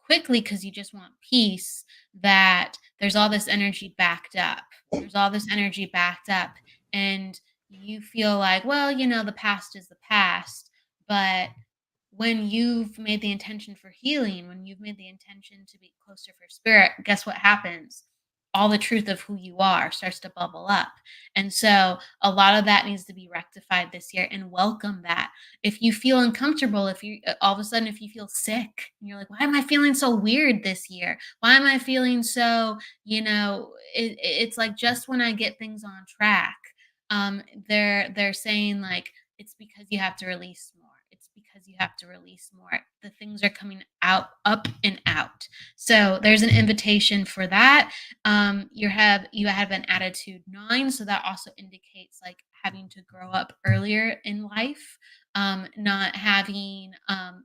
quickly because you just want peace, that there's all this energy backed up. There's all this energy backed up. And you feel like, well, the past is the past. But when you've made the intention for healing, when you've made the intention to be closer for spirit, guess what happens? All the truth of who you are starts to bubble up. And so a lot of that needs to be rectified this year, and welcome that. If you feel uncomfortable, if you all of a sudden, if you feel sick and you're like, why am I feeling so weird this year? Why am I feeling so, it's like just when I get things on track, they're saying like, it's because you have to release more. It's because you have to release more. The things are coming out, up and out. So there's an invitation for that. You have an attitude 9, so that also indicates like having to grow up earlier in life, not having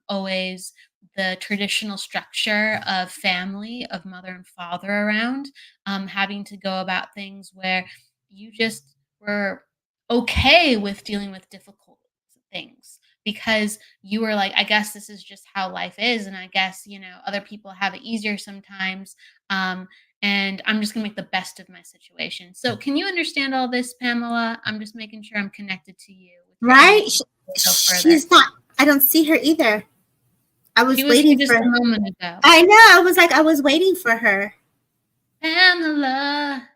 always the traditional structure of family, of mother and father around, having to go about things where you just were okay with dealing with difficult things because you were like, I guess this is just how life is, and I guess other people have it easier sometimes, and I'm just gonna make the best of my situation. So can you understand all this, Pamela? I'm just making sure I'm connected to you with your Right? energy. Go further. She's not. I don't see her either. I was She was here waiting just for. a moment ago. I know. I was waiting for her. Pamela.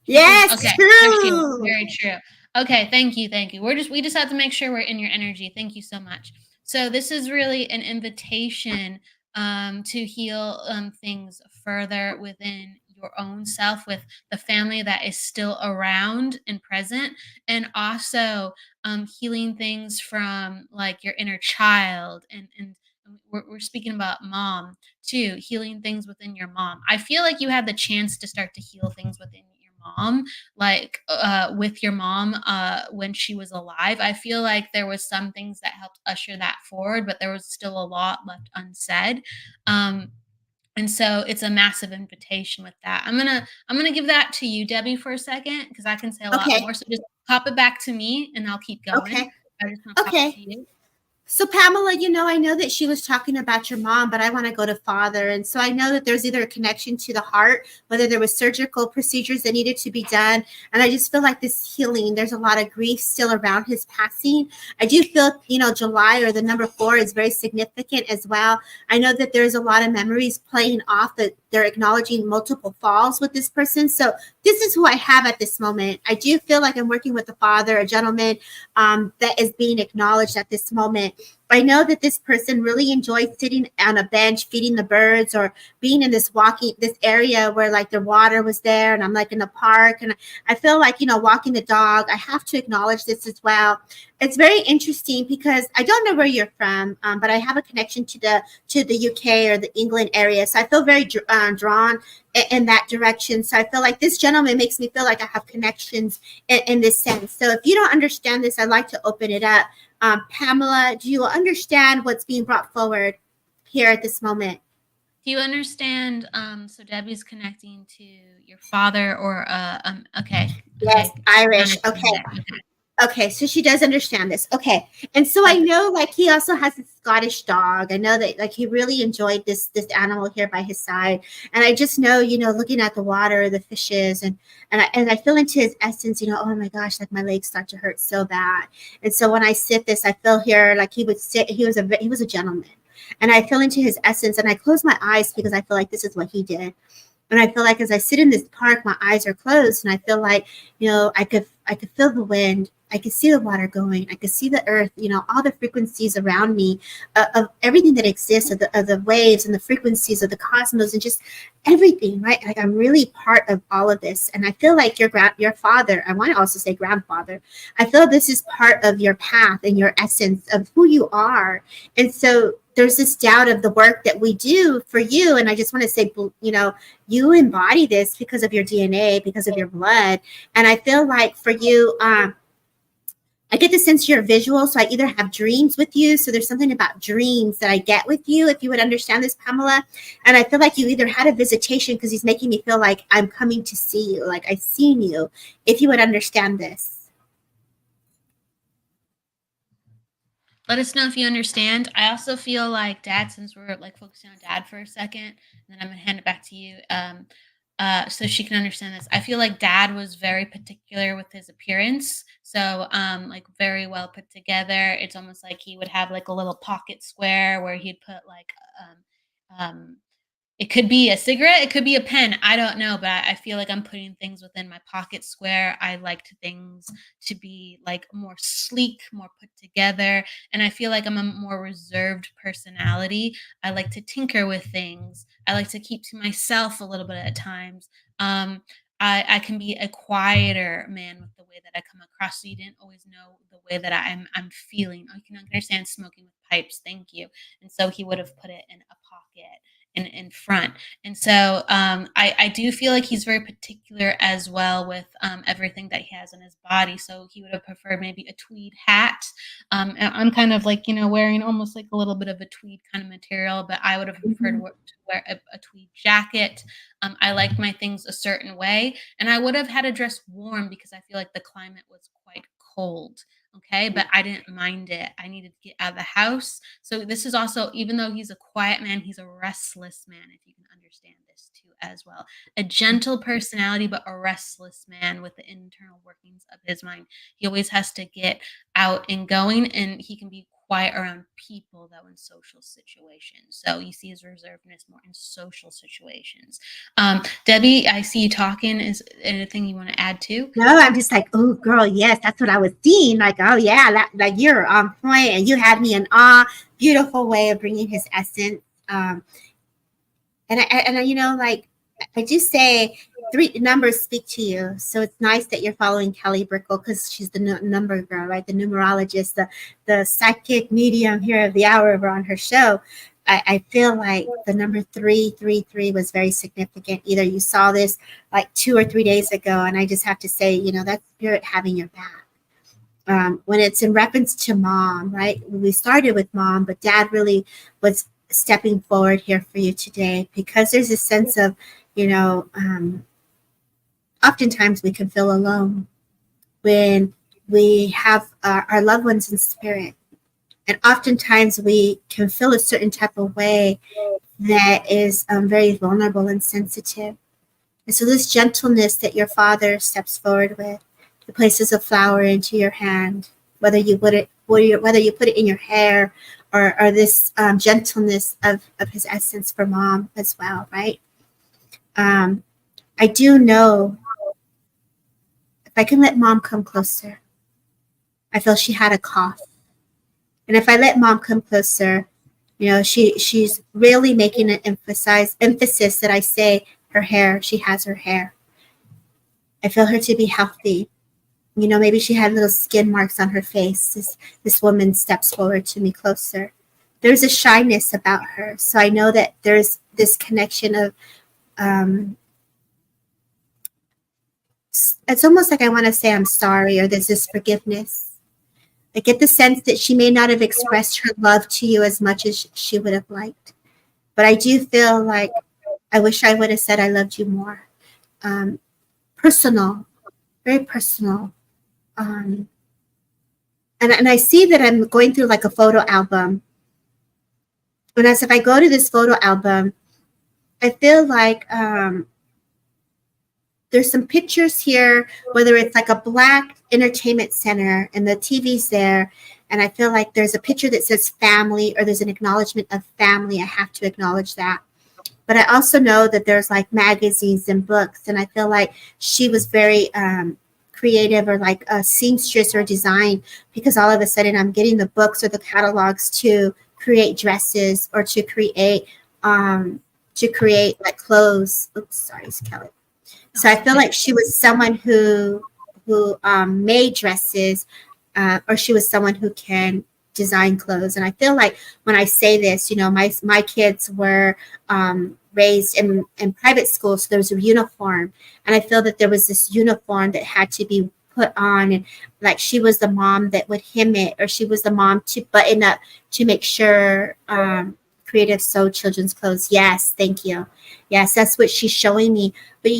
Yes, Okay, there she is. true. Very true. Okay, thank you. We just have to make sure we're in your energy. Thank you so much. So this is really an invitation to heal things further within your own self with the family that is still around and present, and also healing things from like your inner child, and we're speaking about mom too, healing things within your mom. I feel like you had the chance to start to heal things within your mom, like with your mom when she was alive. I feel like there was some things that helped usher that forward, but there was still a lot left unsaid. And so it's a massive invitation with that. I'm gonna give that to you, Debbie, for a second, because I can say a lot Okay. more. So just pop it back to me and I'll keep going. Okay. I just want to pop it to you. So Pamela, I know that she was talking about your mom, but I want to go to father. And so I know that there's either a connection to the heart, whether there was surgical procedures that needed to be done. And I just feel like this healing, there's a lot of grief still around his passing. I do feel, July or the number 4 is very significant as well. I know that there's a lot of memories playing off that they're acknowledging multiple falls with this person. So this is who I have at this moment. I do feel like I'm working with a father, a gentleman that is being acknowledged at this moment. I know that this person really enjoyed sitting on a bench feeding the birds, or being in this area where like the water was there, and I'm like in the park, and I feel like, walking the dog. I have to acknowledge this as well. It's very interesting because I don't know where you're from, but I have a connection to the UK or the England area, so I feel very drawn in that direction. So I feel like this gentleman makes me feel like I have connections in this sense. So if you don't understand this, I'd like to open it up. Pamela, do you understand what's being brought forward here at this moment? Do you understand? So Debbie's connecting to your father, or okay, Yes, okay, she can Irish. understand Okay. it. Okay, Okay, so she does understand this. Okay. And so I perfect. know like he also has a Scottish dog. I know that like he really enjoyed this animal here by his side. And I just know, looking at the water, the fishes, and I feel into his essence, oh my gosh, like my legs start to hurt so bad. And so when I sit this, I feel here like he would sit, he was a gentleman. And I feel into his essence, and I close my eyes because I feel like this is what he did. And I feel like as I sit in this park, my eyes are closed, and I feel like, I could feel the wind. I could see the water going. I could see the earth, all the frequencies around me, of everything that exists, of the waves and the frequencies of the cosmos, and just everything, right? Like I'm really part of all of this. And I feel like your father, I want to also say grandfather, I feel this is part of your path and your essence of who you are. And so there's this doubt of the work that we do for you. And I just want to say, you embody this because of your DNA, because of your blood. And I feel like for you, I get the sense you're visual. So I either have dreams with you. So there's something about dreams that I get with you, if you would understand this, Pamela. And I feel like you either had a visitation because he's making me feel like I'm coming to see you, like I've seen you, if you would understand this. Let us know if you understand. I also feel like Dad, since we're like focusing on Dad for a second, and then I'm gonna hand it back to you, so she can understand this. I feel like Dad was very particular with his appearance, so like very well put together. It's almost like he would have like a little pocket square where he'd put like it could be a cigarette, it could be a pen, I don't know, but I feel like I'm putting things within my pocket square. I liked things to be, like, more sleek, more put together, and I feel like I'm a more reserved personality. I like to tinker with things. I like to keep to myself a little bit at times. Um, I can be a quieter man with the way that I come across, so you didn't always know the way that I'm feeling. Oh, you can understand smoking with pipes, thank you. And so he would have put it in a pocket in front. And so I do feel like he's very particular as well with everything that he has on his body. So he would have preferred maybe a tweed hat. And I'm kind of like, wearing almost like a little bit of a tweed kind of material, but I would have preferred Mhm. to wear a tweed jacket. I like my things a certain way. And I would have had to dress warm because I feel like the climate was quite cold. Okay, but I didn't mind it. I needed to get out of the house. So this is also, even though he's a quiet man, he's a restless man, if you can understand this too as well. A gentle personality, but a restless man with the internal workings of his mind. He always has to get out and going, and he can be quiet around people though in social situations. So you see his reservedness more in social situations. Debbie, I see you talking. Is anything you want to add to? No, I'm just like, oh, girl, yes, that's what I was seeing. Like, oh, yeah, like you're on point, and you had me in awe. Beautiful way of bringing his essence. Like I do say, three numbers speak to you. So it's nice that you're following Kelly Brickle because she's the number girl, right? The numerologist, the psychic medium here of the hour over on her show. I feel like the number 333 was very significant. Either you saw this like 2 or 3 days ago, and I just have to say, that's spirit having your back. When it's in reference to mom, right? We started with mom, but dad really was stepping forward here for you today because there's a sense of, oftentimes we can feel alone when we have our loved ones in spirit. And oftentimes we can feel a certain type of way that is very vulnerable and sensitive. And so this gentleness that your father steps forward with, he places a flower into your hand, whether you put it in your hair, or this gentleness of his essence for mom as well, right? I do know if I can let mom come closer, I feel she had a cough. And if I let mom come closer, she's really making an emphasis that I say her hair, she has her hair. I feel her to be healthy. Maybe she had little skin marks on her face. This woman steps forward to me closer. There's a shyness about her. So I know that there's this connection of, it's almost like I want to say I'm sorry, or there's this forgiveness. I get the sense that she may not have expressed her love to you as much as she would have liked. But I do feel like I wish I would have said I loved you more. Personal, very personal. And I see that I'm going through like a photo album. And as if I go to this photo album, I feel like there's some pictures here, whether it's like a black entertainment center and the TV's there. And I feel like there's a picture that says family, or there's an acknowledgement of family. I have to acknowledge that. But I also know that there's like magazines and books. And I feel like she was very creative, or like a seamstress or design, because all of a sudden I'm getting the books or the catalogs to create dresses, or to create like clothes. Oops, sorry, it's Kelly. So I feel like she was someone who made dresses, or she was someone who can design clothes. And I feel like when I say this, my kids were raised in private school, so there was a uniform, and I feel that there was this uniform that had to be put on, and like she was the mom that would hem it, or she was the mom to button up, to make sure creative sew children's clothes. Yes, thank you. Yes, that's what she's showing me. But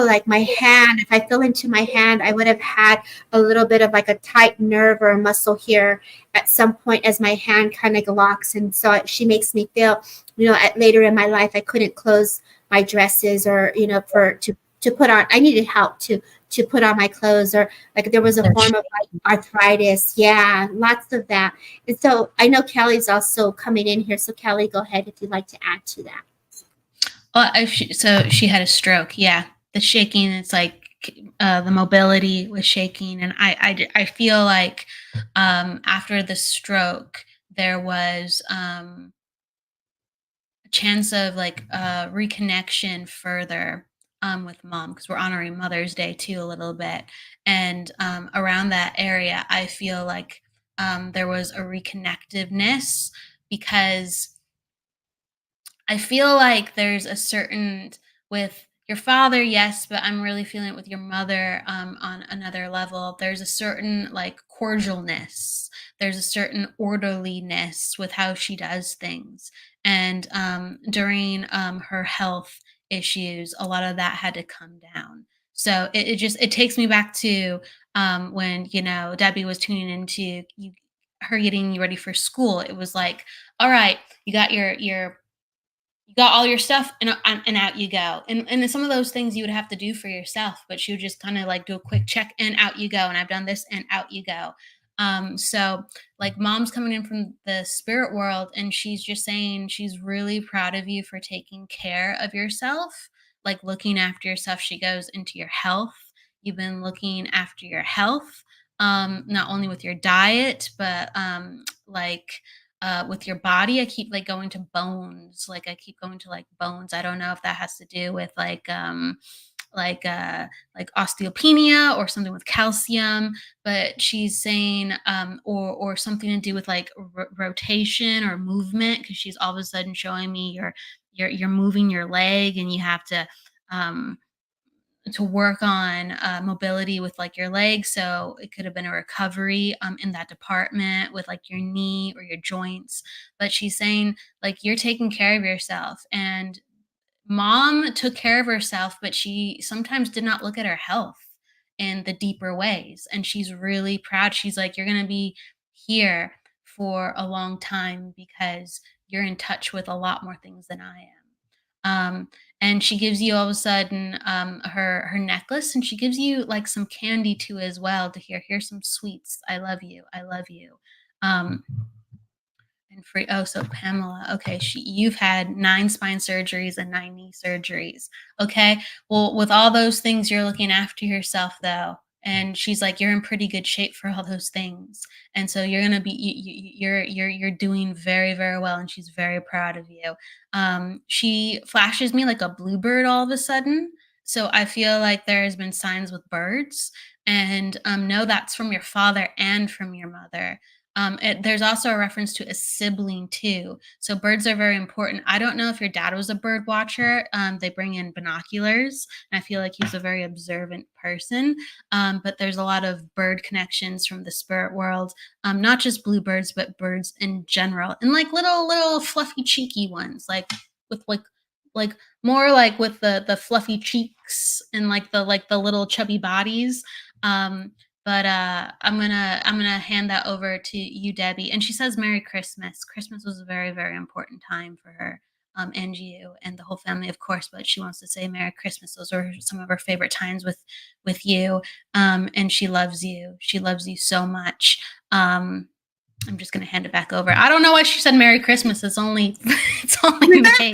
like my hand, if I fell into my hand, I would have had a little bit of like a tight nerve or a muscle here at some point as my hand kind of locks. And so she makes me feel, later in my life, I couldn't close my dresses, or, to put on, I needed help to put on my clothes, or like there was a form of like arthritis. Yeah, lots of that. And so I know Kelly's also coming in here. So Kelly, go ahead if you'd like to add to that. Well, so she had a stroke. Yeah, the shaking. It's like the mobility was shaking, and I feel like after the stroke there was a chance of like reconnection further with mom, because we're honoring Mother's Day too a little bit, and around that area I feel like there was a reconnectiveness, because I feel like there's a certain, with your father, yes, but I'm really feeling it with your mother on another level. There's a certain like cordialness. There's a certain orderliness with how she does things. And during her health issues, a lot of that had to come down. So it takes me back to when Debbie was tuning into her getting you ready for school. It was like, all right, you got you got all your stuff, and out you go. And then some of those things you would have to do for yourself, but she would just kind of like do a quick check, and out you go. And I've done this, and out you go. So like mom's coming in from the spirit world, and she's just saying she's really proud of you for taking care of yourself, like looking after yourself. She goes into your health. You've been looking after your health, not only with your diet, but like with your body. I keep like going to bones. Like I keep going to like bones. I don't know if that has to do with like osteopenia or something with calcium, but she's saying or something to do with like rotation or movement, because she's all of a sudden showing me you're moving your leg, and you have um to work on mobility with like your legs. So it could have been a recovery in that department with like your knee or your joints. But she's saying like you're taking care of yourself, and mom took care of herself, but she sometimes did not look at her health in the deeper ways. And she's really proud. She's like, you're going to be here for a long time because you're in touch with a lot more things than I am. And she gives you all of a sudden her necklace, and she gives you like some candy too as well, to here's some sweets. I love you. I love you. Um, and free. Oh, so Pamela. Okay, you've had 9 spine surgeries and 9 knee surgeries. Okay, well, with all those things, you're looking after yourself though, and she's like, you're in pretty good shape for all those things, and so you're gonna be you're doing very, very well, and she's very proud of you. She flashes me like a bluebird all of a sudden, so I feel like there has been signs with birds, and know that's from your father and from your mother. There's also a reference to a sibling too. So birds are very important. I don't know if your dad was a bird watcher. They bring in binoculars, and I feel like he's a very observant person. But there's a lot of bird connections from the spirit world, not just bluebirds, but birds in general, and like little fluffy cheeky ones, like with like more like with the fluffy cheeks and like the little chubby bodies. But I'm gonna hand that over to you, Debbie. And she says Merry Christmas. Christmas was a very, very important time for her, and you and the whole family, of course. But she wants to say Merry Christmas. Those are some of her favorite times with you. And she loves you. She loves you so much. I'm just gonna hand it back over. I don't know why she said Merry Christmas. It's only it's only May,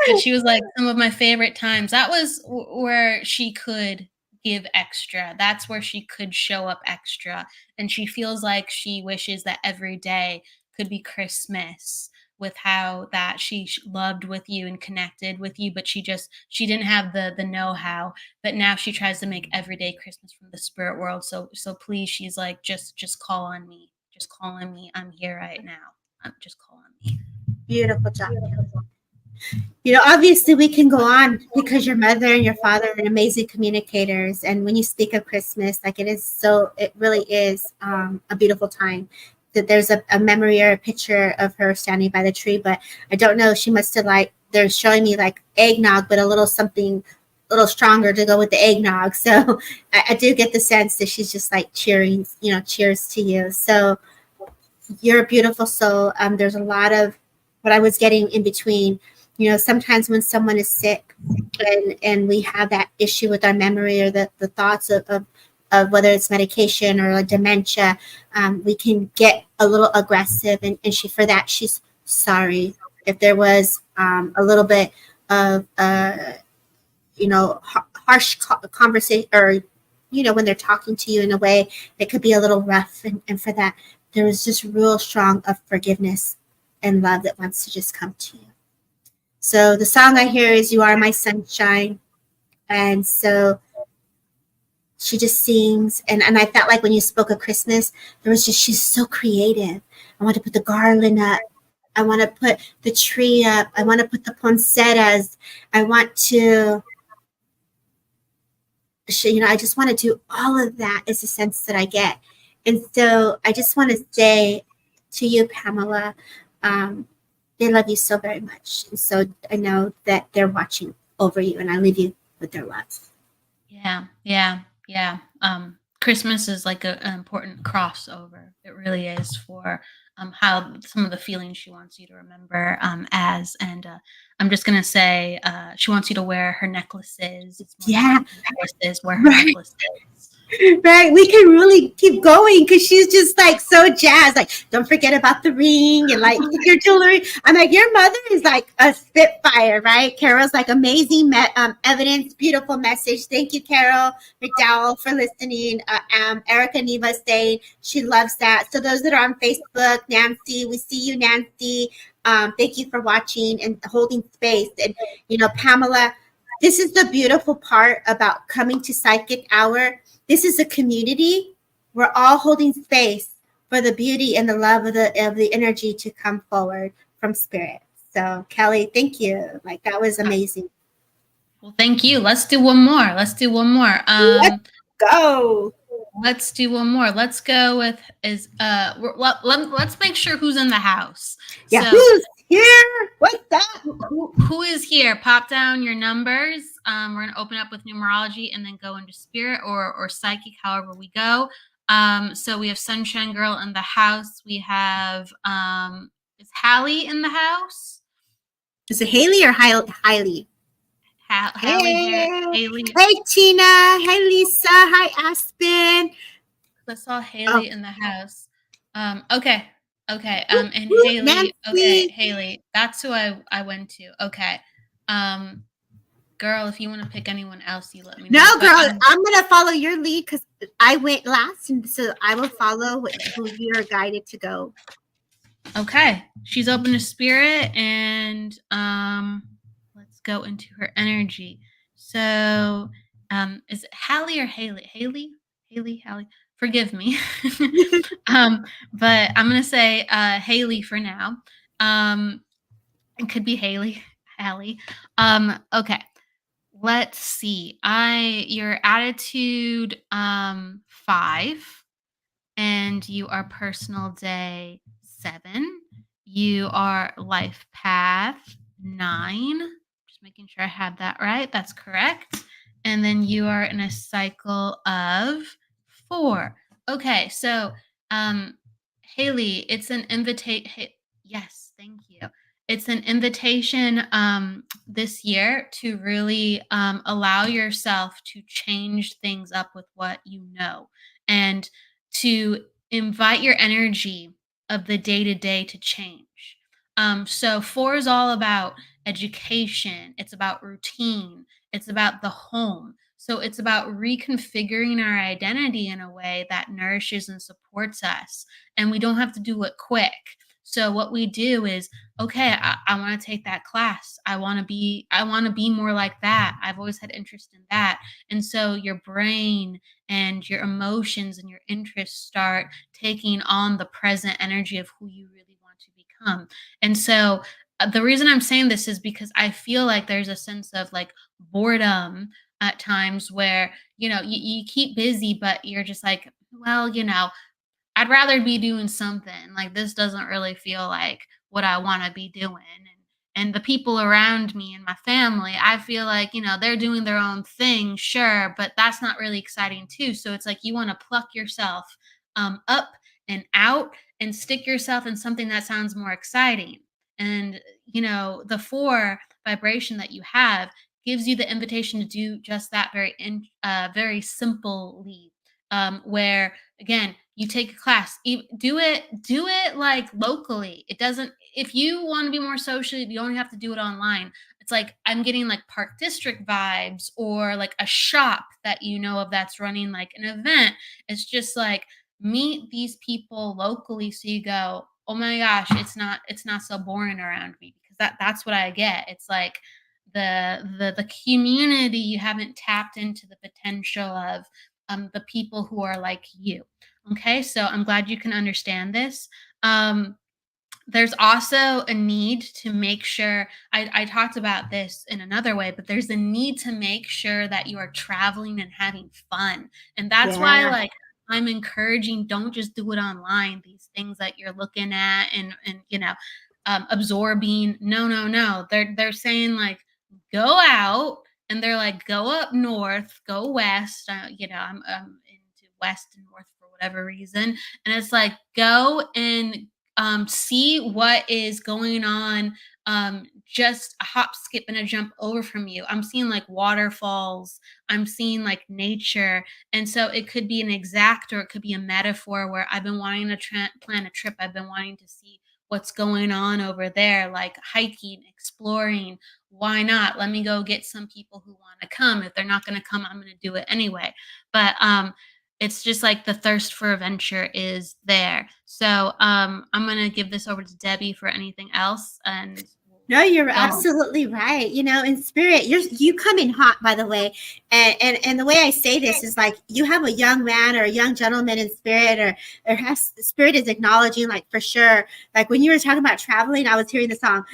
but she was like some of my favorite times. That was where she could give extra. That's where she could show up extra, and she feels like she wishes that every day could be Christmas with how that she loved with you and connected with you, but she didn't have the know-how, but now she tries to make everyday Christmas from the spirit world. So please, she's like, just call on me. Just call on me. I'm here right now. Just call on me. Beautiful job. Obviously we can go on because your mother and your father are amazing communicators. And when you speak of Christmas, like it really is a beautiful time. That there's a memory or a picture of her standing by the tree, but I don't know. She must have they're showing me like eggnog, but a little something a little stronger to go with the eggnog. So I do get the sense that she's just like cheering, cheers to you. So you're a beautiful soul. There's a lot of what I was getting in between. Sometimes when someone is sick and we have that issue with our memory or the thoughts of whether it's medication or like dementia, we can get a little aggressive. And for that, she's sorry. If there was a little bit of, harsh conversation or, when they're talking to you in a way that could be a little rough. And for that, there is just real strong of forgiveness and love that wants to just come to you. So the song I hear is You Are My Sunshine. And so she just sings. And I felt like when you spoke of Christmas, she's so creative. I want to put the garland up. I want to put the tree up. I want to put the poinsettias. I want to, I just want to do all of that is the sense that I get. And so I just want to say to you, Pamela, they love you so very much. And so I know that they're watching over you, and I leave you with their love. Yeah. Christmas is like an important crossover. It really is for how some of the feelings she wants you to remember as. And I'm just going to say she wants you to wear her necklaces. Wear her necklaces. Right, we can really keep going because she's just like so jazzed. Like, don't forget about the ring and like your jewelry. I'm like, your mother is like a spitfire, right? Carol's like amazing evidence, beautiful message. Thank you, Carol McDowell, for listening. Erica Neva saying she loves that. So those that are on Facebook, Nancy, we see you, Nancy. Thank you for watching and holding space. And Pamela, this is the beautiful part about coming to Psychic Hour. This is a community. We're all holding space for the beauty and the love of the energy to come forward from spirit. So Kelly, thank you. Like, that was amazing. Well, thank you. Let's do one more. Let's go. Let's do one more. Let's go with let's make sure who's in the house. Yeah, so, who's here? What's that? Who is here? Pop down your numbers. We're going to open up with numerology and then go into spirit or psychic, however we go. So we have Sunshine Girl in the house. We have, is Hallie in the house? Is it Haley or Hailey? Haley. Hey, Tina. Hey, Lisa. Hi, Aspen. I saw Haley in the house. Okay. And Haley. Nancy. Okay, Haley. That's who I went to. Okay. girl, if you want to pick anyone else, you let me know. No, But girl, I'm going to follow your lead because I went last. And so I will follow who you're guided to go. Okay. She's open to spirit, and let's go into her energy. So is it Hallie or Haley? Haley. Forgive me. But I'm gonna say Haley for now. It could be Hallie. Okay. Let's see. Your attitude 5, and you are personal day 7. You are life path 9. Just making sure I have that right. That's correct. And then you are in a cycle of 4. Okay, so Haley, it's an invitation. Yes, thank you. It's an invitation this year to really allow yourself to change things up with what you know, and to invite your energy of the day to day to change. So 4 is all about education. It's about routine. It's about the home. So it's about reconfiguring our identity in a way that nourishes and supports us. And we don't have to do it quick. So what we do is, okay, I want to take that class. I want to be more like that. I've always had interest in that. And so your brain and your emotions and your interests start taking on the present energy of who you really want to become. And so the reason I'm saying this is because I feel like there's a sense of like boredom at times where, you keep busy, but you're just like, well, I'd rather be doing something. Like, this doesn't really feel like what I want to be doing. And the people around me and my family, I feel like, they're doing their own thing, sure, but that's not really exciting too. So it's like you want to pluck yourself up and out and stick yourself in something that sounds more exciting. And, the 4 vibration that you have gives you the invitation to do just that very simply, where again, you take a class, do it like locally. It doesn't, if you want to be more social, you don't have to do it online. It's like I'm getting like Park District vibes, or like a shop that of that's running like an event. It's just like, meet these people locally, so you go, oh my gosh, it's not so boring around me, because that's what I get. It's like the community. You haven't tapped into the potential of the people who are like you. Okay, so I'm glad you can understand this. There's also a need to make sure, I talked about this in another way, but there's a need to make sure that you are traveling and having fun. And that's why, like, I'm encouraging, don't just do it online. These things that you're looking at and absorbing. No. They're saying like, go out, and they're like, go up north, go west. I'm into west and north for whatever reason, and it's like, go and see what is going on, just a hop, skip, and a jump over from you. I'm seeing like waterfalls. I'm seeing like nature. And so it could be an exact, or it could be a metaphor, where I've been wanting to plan a trip. I've been wanting to see what's going on over there, like hiking, exploring. Why not? Let me go get some people who want to come. If they're not going to come, I'm going to do it anyway. But it's just like the thirst for adventure is there. So I'm going to give this over to Debbie for anything else. And no, you're absolutely right. In spirit, you come in hot, by the way. And the way I say this is like, you have a young man or a young gentleman in spirit, or has spirit is acknowledging, like, for sure. Like when you were talking about traveling, I was hearing the song,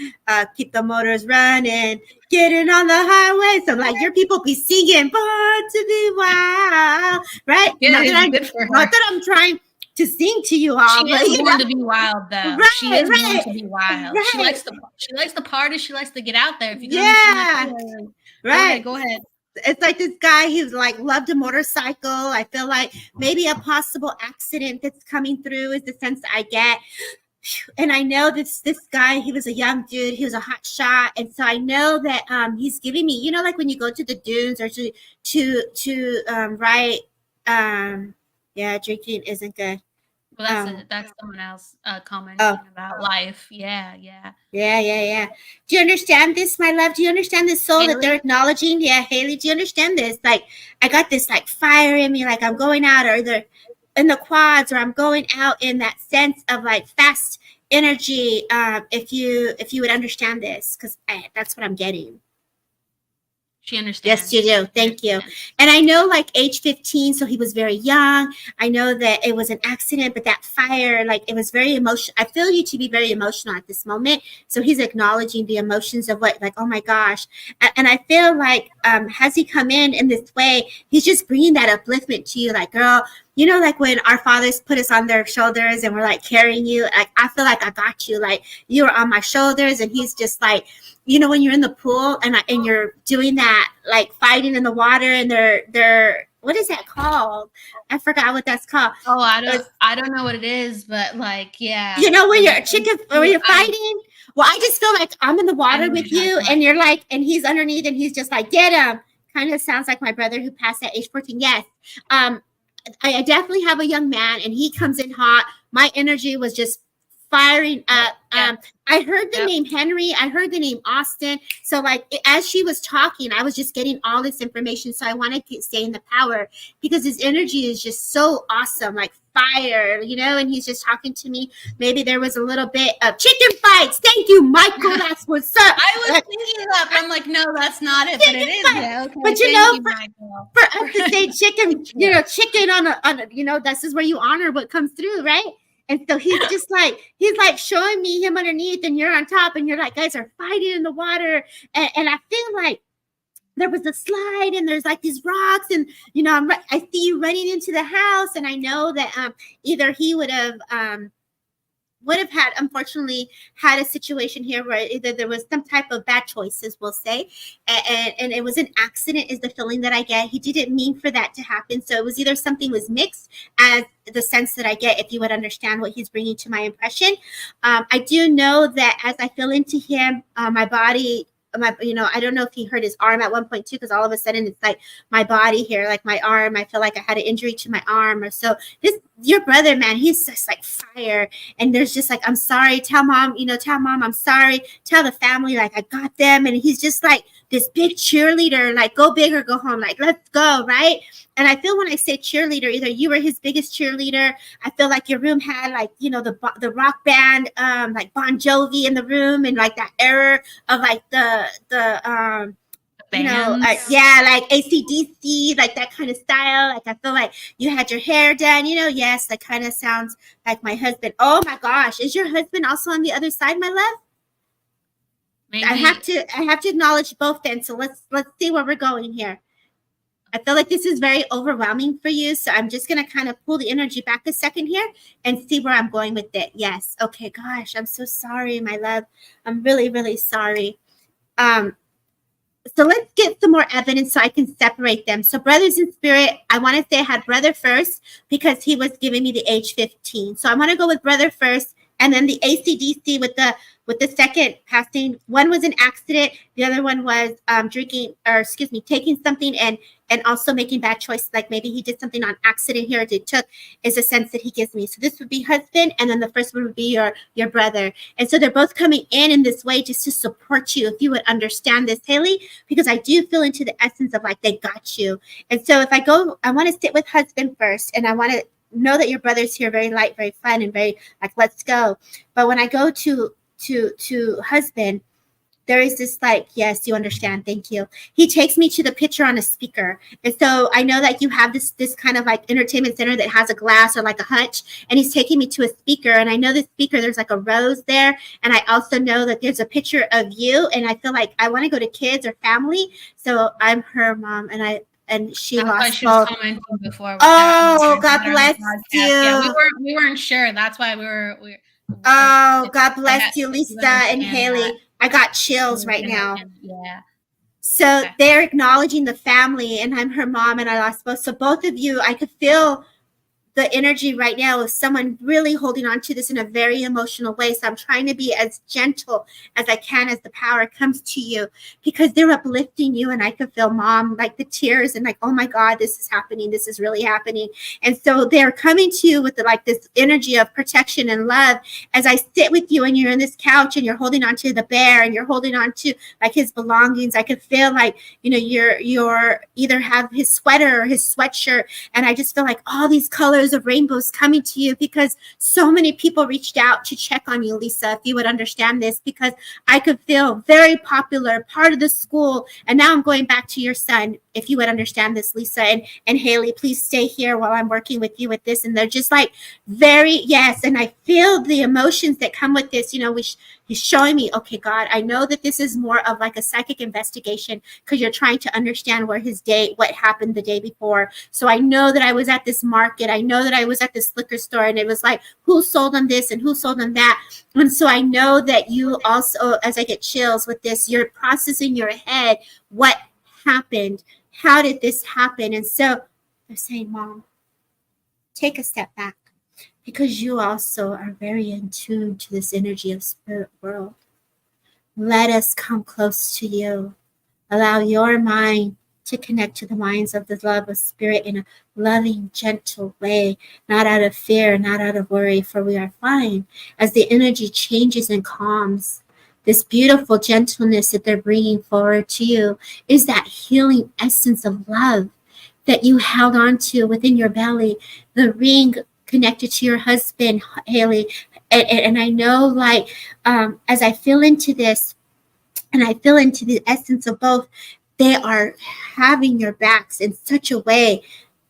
keep the motors running, getting on the highway. So like, your people be singing, born to be wild, right? Yeah, not that I'm trying to sing to you all. She is born to be wild, though. Right, she is born to be wild. Right. She likes the party. She likes to get out there. If you right. Go ahead. It's like this guy who's like loved a motorcycle. I feel like maybe a possible accident that's coming through is the sense that I get. And I know this guy, he was a young dude, he was a hot shot, and so I know that he's giving me, like when you go to the dunes, or to drinking isn't good. Well, that's someone else Oh, commenting about life. Yeah, yeah. yeah. Do you understand this, my love? Do you understand this soul that they're Haley? acknowledging? Yeah, Haley, do you understand this? Like, I got this like fire in me, like I'm going out, or either in the quads, or I'm going out in that sense of like fast energy. If you would understand this, because that's what I'm getting. She Yes, understands. you do. Thank you. And I know like age 15, so he was very young. I know that it was an accident, but that fire, like it was very emotional. I feel you to be very emotional at this moment. So he's acknowledging the emotions of what, like, oh my gosh. And I feel like, has he come in this way, he's just bringing that upliftment to you, like, girl, you know, like when our fathers put us on their shoulders and we're like carrying you, like, I feel like I got you, like you were on my shoulders, and he's just like, you know, when you're in the pool and you're doing that, like fighting in the water, and they're what is that called? I forgot what that's called. Oh, I don't know what it is, but like, yeah. You know, when you're chicken, when you're fighting. Well, I just feel like I'm in the water with you, and you're like, and he's underneath, and he's just like, get him. Kind of sounds like my brother who passed at age 14. Yes. I definitely have a young man, and he comes in hot. My energy was just firing up. I heard the name Henry. I heard the name Austin. So like as she was talking, I was just getting all this information. So I want to stay in the power, because his energy is just so awesome, like fire, you know, and he's just talking to me. Maybe there was a little bit of chicken fights. Thank you, Michael. That's what's up. I was thinking that, but I'm like, no, that's not it. But it is. Yeah, okay. But you know, for us to say chicken, you know, chicken on a, you know, this is where you honor what comes through, right? And so he's just like, he's like showing me him underneath, and you're on top, and you're like, guys are fighting in the water. And I feel like there was a slide, and there's like these rocks, and you know, I see you running into the house, and I know that either he would have had, unfortunately, had a situation here where either there was some type of bad choices, we'll say, and it was an accident, is the feeling that I get. He didn't mean for that to happen. So it was either something was mixed, as the sense that I get, if you would understand what he's bringing to my impression. I do know that as I feel into him, my body, you know, I don't know if he hurt his arm at one point too, because all of a sudden it's like my body here, like my arm, I feel like I had an injury to my arm, or so. Your brother, man, he's just like fire. And there's just like, I'm sorry, tell mom, you know, tell mom I'm sorry, tell the family like I got them. And he's just like this big cheerleader, like go big or go home, like let's go, right? And I feel when I say cheerleader, either you were his biggest cheerleader. I feel like your room had like, you know, the rock band, like Bon Jovi in the room, and like that era of like the you know, yeah, like AC/DC, like that kind of style. Like I feel like you had your hair done, you know. Yes, that kind of sounds like my husband. Oh my gosh, is your husband also on the other side, my love? Maybe. I have to acknowledge both then. So let's see where we're going here. I feel like this is very overwhelming for you. So I'm just going to kind of pull the energy back a second here and see where I'm going with it. Yes. Okay. Gosh, I'm so sorry, my love. I'm really, really sorry. So let's get some more evidence so I can separate them. So brothers in spirit, I want to say I had brother first because he was giving me the age 15. So I want to go with brother first, and then the AC/DC with the second passing. One was an accident. The other one was taking something and also making bad choices. Like maybe he did something on accident here. It took is a sense that he gives me. So this would be husband, and then the first one would be your brother. And so they're both coming in this way just to support you, if you would understand this, Haley, because I do feel into the essence of like they got you. And so if I want to sit with husband first, and I want to know that your brother's here, very light, very fun, and very like let's go. But when I go to husband, there is this like, yes, you understand, thank you. He takes me to the picture on a speaker. And so I know that you have this kind of like entertainment center that has a glass or like a hutch, and he's taking me to a speaker. And I know the speaker, there's like a rose there. And I also know that there's a picture of you. And I feel like I want to go to kids or family. So I'm her mom, and she lost both. Before God bless you. Yeah, we weren't sure. That's why we were God bless you, Lisa and Haley. I got chills right now. Yeah. So they're acknowledging the family, and I'm her mom, and I lost both. So both of you, I could feel the energy right now is someone really holding on to this in a very emotional way. So I'm trying to be as gentle as I can as the power comes to you, because they're uplifting you. And I could feel mom, like the tears and like, oh my God, this is happening. This is really happening. And so they're coming to you with like this energy of protection and love. As I sit with you and you're in this couch and you're holding on to the bear and you're holding on to like his belongings, I could feel like, you know, you're either have his sweater or his sweatshirt. And I just feel like all these colors of rainbows coming to you, because so many people reached out to check on you, Lisa, if you would understand this, because I could feel very popular, part of the school. And now I'm going back to your son, if you would understand this, Lisa. And Haley, please stay here while I'm working with you with this. And they're just like very, yes. And I feel the emotions that come with this, you know, which he's showing me, okay, God, I know that this is more of like a psychic investigation, because you're trying to understand where his day, what happened the day before. So I know that I was at this market. I know that I was at this liquor store, and it was like, who sold them this and who sold them that. And so I know that you also, as I get chills with this, you're processing your head, what happened? How did this happen? And so they're saying, Mom, take a step back, because you also are very in tune to this energy of spirit world. Let us come close to you. Allow your mind to connect to the minds of the love of spirit in a loving, gentle way, not out of fear, not out of worry, for we are fine. As the energy changes and calms, this beautiful gentleness that they're bringing forward to you is that healing essence of love that you held on to within your belly, the ring connected to your husband, Haley. And I know, like, as I feel into this, and I feel into the essence of both, they are having your backs in such a way,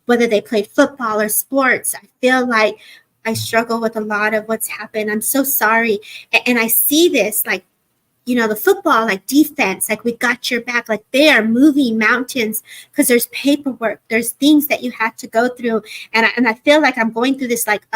whether they play football or sports. I feel like I struggle with a lot of what's happened. I'm so sorry. And I see this, like, you know, the football, like defense, like we got your back, like they are moving mountains, because there's paperwork, there's things that you have to go through. And I feel like I'm going through this like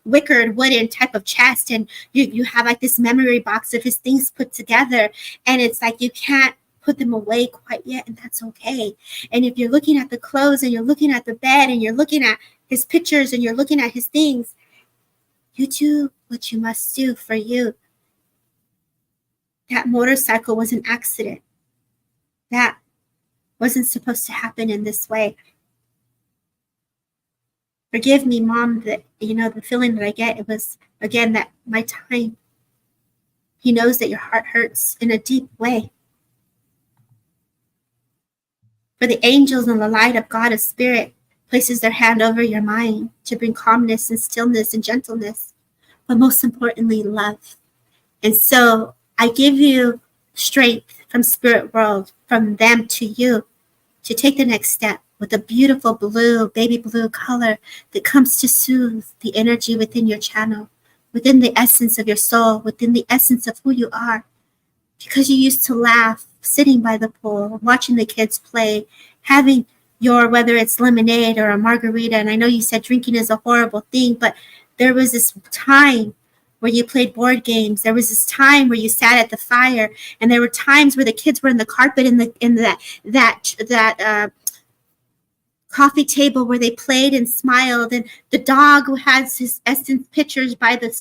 wicker wooden type of chest, and you have like this memory box of his things put together, and it's like you can't put them away quite yet, and that's okay. And if you're looking at the clothes and you're looking at the bed and you're looking at his pictures and you're looking at his things, you do what you must do for you. That motorcycle was an accident. That wasn't supposed to happen in this way. Forgive me, Mom, that, you know, the feeling that I get, it was, again, that my time. He knows that your heart hurts in a deep way. For the angels and the light of God of spirit places their hand over your mind to bring calmness and stillness and gentleness, but most importantly, love. And so I give you strength from spirit world, from them to you, to take the next step with a beautiful blue, baby blue color that comes to soothe the energy within your channel, within the essence of your soul, within the essence of who you are. Because you used to laugh sitting by the pool, watching the kids play, having your, whether it's lemonade or a margarita. And I know you said drinking is a horrible thing, but there was this time where you played board games. There was this time where you sat at the fire, and there were times where the kids were in the carpet in that coffee table where they played and smiled, and the dog who has his essence pictures by the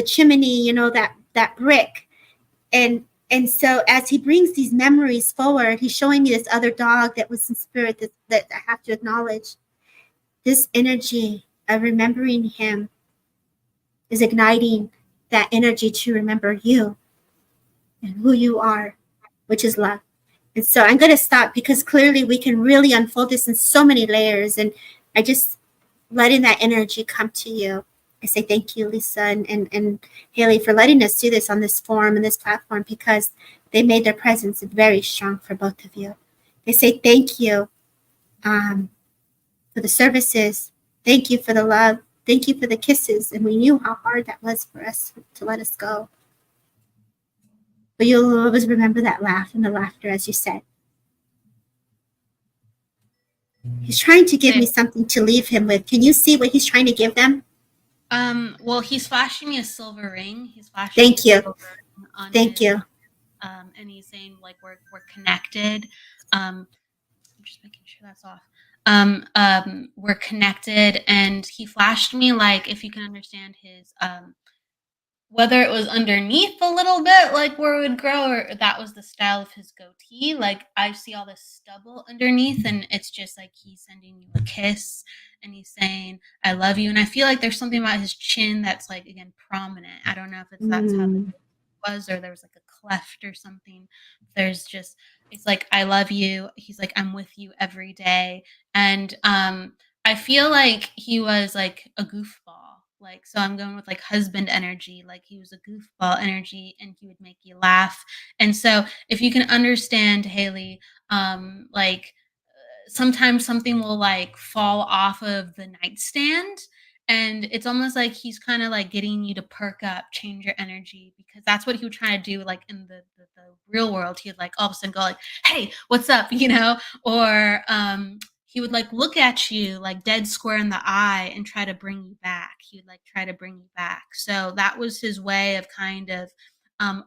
chimney, you know, that brick. And so as he brings these memories forward, he's showing me this other dog that was in spirit that I have to acknowledge. This energy of remembering him is igniting that energy to remember you and who you are, which is love. And so I'm going to stop, because clearly we can really unfold this in so many layers. And I just letting that energy come to you. I say thank you, Lisa and Haley, for letting us do this on this forum and this platform, because they made their presence very strong for both of you. They say thank you for the services. Thank you for the love. Thank you for the kisses. And we knew how hard that was for us to let us go. But you'll always remember that laugh and the laughter, as you said. He's trying to give me something to leave him with. Can you see what he's trying to give them? Well, he's flashing me a silver ring. He's flashing. Thank you. Thank you. And he's saying, like, we're connected. I'm just making sure that's off. were connected, and he flashed me like, if you can understand his whether it was underneath a little bit, like where it would grow, or that was the style of his goatee. Like I see all this stubble underneath, and it's just like he's sending you a kiss and he's saying, I love you. And I feel like there's something about his chin that's like, again, prominent. I don't know if it's that's how the Mm. was, or there was like a cleft or something. There's just, it's like, I love you. He's like, I'm with you every day. And I feel like he was like a goofball. Like, so I'm going with like husband energy. Like he was a goofball energy and he would make you laugh. And so if you can understand, Haley, like sometimes something will like fall off of the nightstand, and it's almost like he's kind of like getting you to perk up, change your energy, because that's what he would try to do. Like in the real world, he'd like all of a sudden go like, hey, what's up, or he would like look at you like dead square in the eye and try to bring you back. He would like try to bring you back. So that was his way of kind of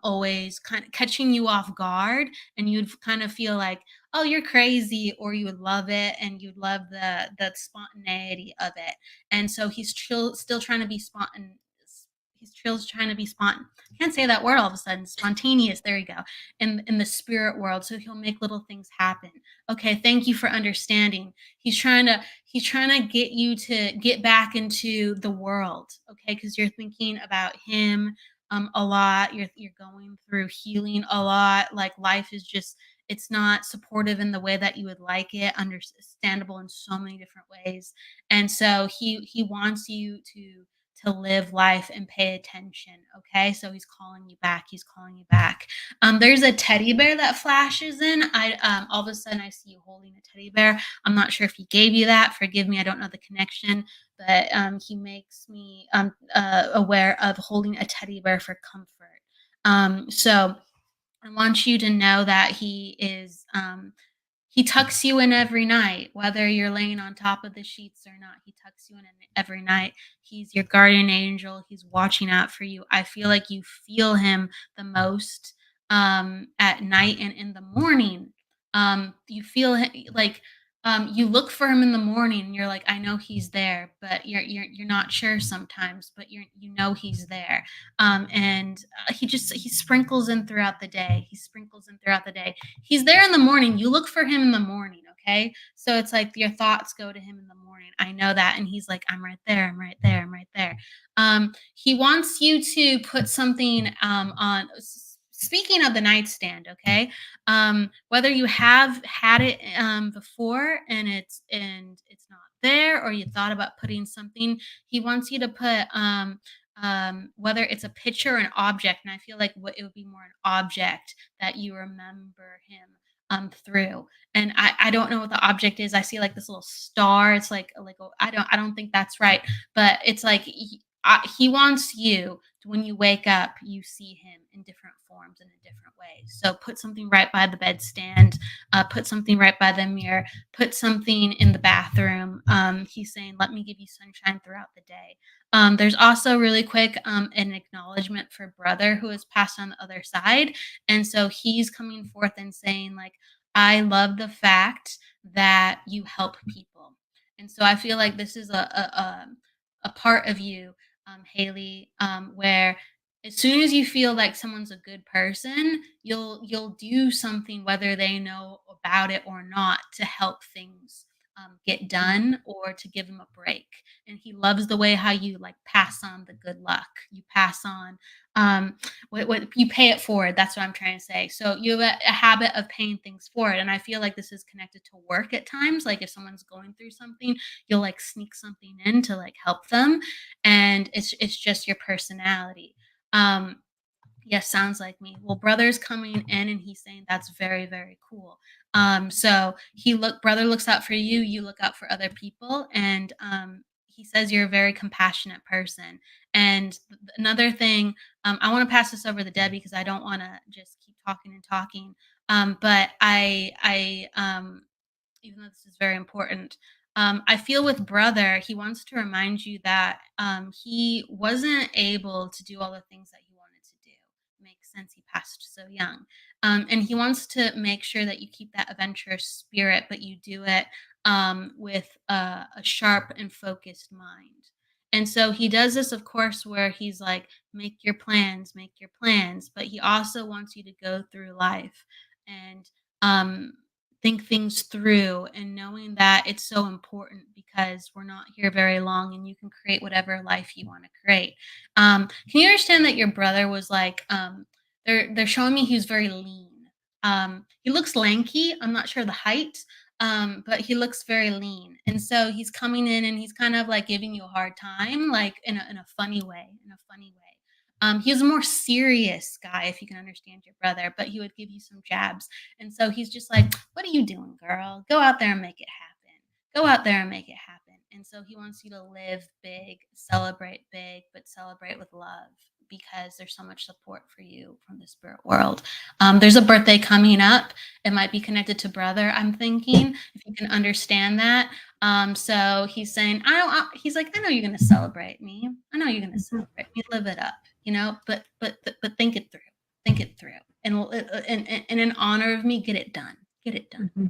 always kind of catching you off guard, and you'd kind of feel like, oh, you're crazy, or you would love it, and you'd love the spontaneity of it. And so he's still trying to be spontaneous. He's still trying to be spontaneous. I can't say that word all of a sudden. Spontaneous. There you go. In the spirit world, so he'll make little things happen. Okay, thank you for understanding. He's trying to get you to get back into the world. Okay, because you're thinking about him a lot. You're going through healing a lot. Like life is just, it's not supportive in the way that you would like it, understandable in so many different ways. And so he wants you to live life and pay attention. Okay, so he's calling you back. He's calling you back. There's a teddy bear that flashes in. I all of a sudden I see you holding a teddy bear. I'm not sure if he gave you that. Forgive me, I don't know the connection, but he makes me aware of holding a teddy bear for comfort. So I want you to know that he tucks you in every night, whether you're laying on top of the sheets or not. He tucks you in every night. He's your guardian angel. He's watching out for you. I feel like you feel him the most at night and in the morning. You feel like you look for him in the morning, and you're like, I know he's there, but you're not sure sometimes, but you know he's there. And he sprinkles in throughout the day. He sprinkles in throughout the day. He's there in the morning. You look for him in the morning, okay? So it's like your thoughts go to him in the morning. I know that. And he's like, I'm right there. I'm right there. I'm right there. He wants you to put something on. Speaking of the nightstand, okay? Whether you have had it before and it's not there, or you thought about putting something, he wants you to put whether it's a picture or an object. And I feel like it would be more an object that you remember him through. And I don't know what the object is. I see like this little star. It's I don't think that's right, but it's like he wants you to, when you wake up, you see him in different forms and in different ways. So put something right by the bedstand, put something right by the mirror, put something in the bathroom. He's saying, let me give you sunshine throughout the day. There's also really quick an acknowledgement for brother who has passed on the other side. And so he's coming forth and saying, like, I love the fact that you help people. And so I feel like this is a part of you, Haley, where as soon as you feel like someone's a good person, you'll do something, whether they know about it or not, to help things get done, or to give them a break. And he loves the way how you like pass on the good luck. You pass on what you pay it forward. That's what I'm trying to say. So you have a habit of paying things forward, and I feel like this is connected to work at times. Like if someone's going through something, you'll like sneak something in to like help them, and it's just your personality. Um, Yes, sounds like me. Well, brother's coming in and he's saying that's very, very cool. So brother looks out for you, you look out for other people, and he says you're a very compassionate person. And another thing, I want to pass this over to Debbie because I don't want to just keep talking and talking. But even though this is very important, I feel with brother, he wants to remind you that he wasn't able to do all the things that he wanted to do. Makes sense. He passed so young. And he wants to make sure that you keep that adventurous spirit, but you do it with a sharp and focused mind. And so he does this, of course, where he's like, make your plans, but he also wants you to go through life and um, think things through, and knowing that it's so important because we're not here very long and you can create whatever life you want to create. Can you understand that your brother was like, they're showing me he's very lean. He looks lanky. I'm not sure the height, but he looks very lean. And so he's coming in and he's kind of like giving you a hard time, like in a funny way, in a funny way. He's a more serious guy, if you can understand your brother, but he would give you some jabs. And so he's just like, what are you doing, girl? Go out there and make it happen. Go out there and make it happen. And so he wants you to live big, but celebrate with love, because there's so much support for you from the spirit world. There's a birthday coming up. It might be connected to brother, I'm thinking, if you can understand that. So he's saying, he's like, I know you're going to celebrate me. I know you're going to celebrate me. Live it up, but think it through. Think it through. And in honor of me, get it done. Get it done. Mm-hmm.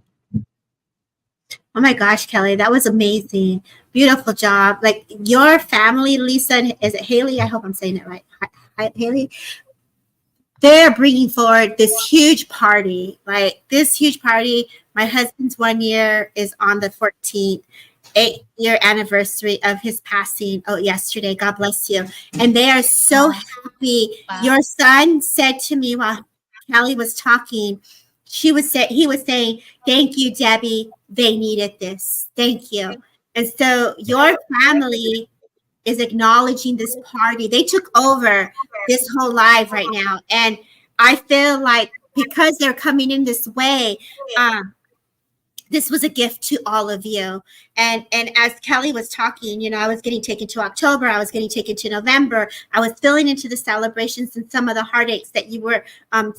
Oh my gosh, Kelly, that was amazing. Beautiful job. Like your family, Lisa, is it Haley? I hope I'm saying it right. Hi, Haley. They're bringing forward this huge party, like this huge party. My husband's 1 year is on the 14th, 8-year anniversary of his passing. Oh, yesterday. God bless you. And they are so happy. Wow. Your son said to me while Kelly was talking, he was saying, thank you, Debbie. They needed this. Thank you. And so your family is acknowledging this party. They took over this whole live right now. And I feel like because they're coming in this way, this was a gift to all of you. And as Kelly was talking, I was getting taken to October. I was getting taken to November. I was filling into the celebrations and some of the heartaches that you were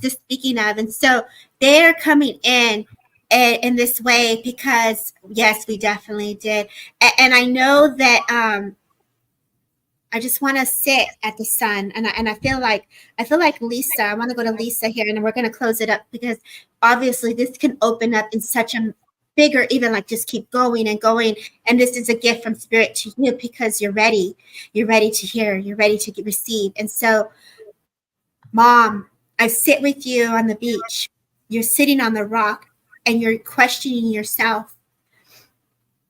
just speaking of. And so they're coming in this way because, yes, we definitely did. And I know that I just want to sit at the sun, and I feel like Lisa. I want to go to Lisa here, and we're going to close it up because obviously this can open up in such a bigger, even like just keep going and going. And this is a gift from Spirit to you because you're ready. You're ready to hear. You're ready to receive. And so, Mom, I sit with you on the beach. You're sitting on the rock, and you're questioning yourself.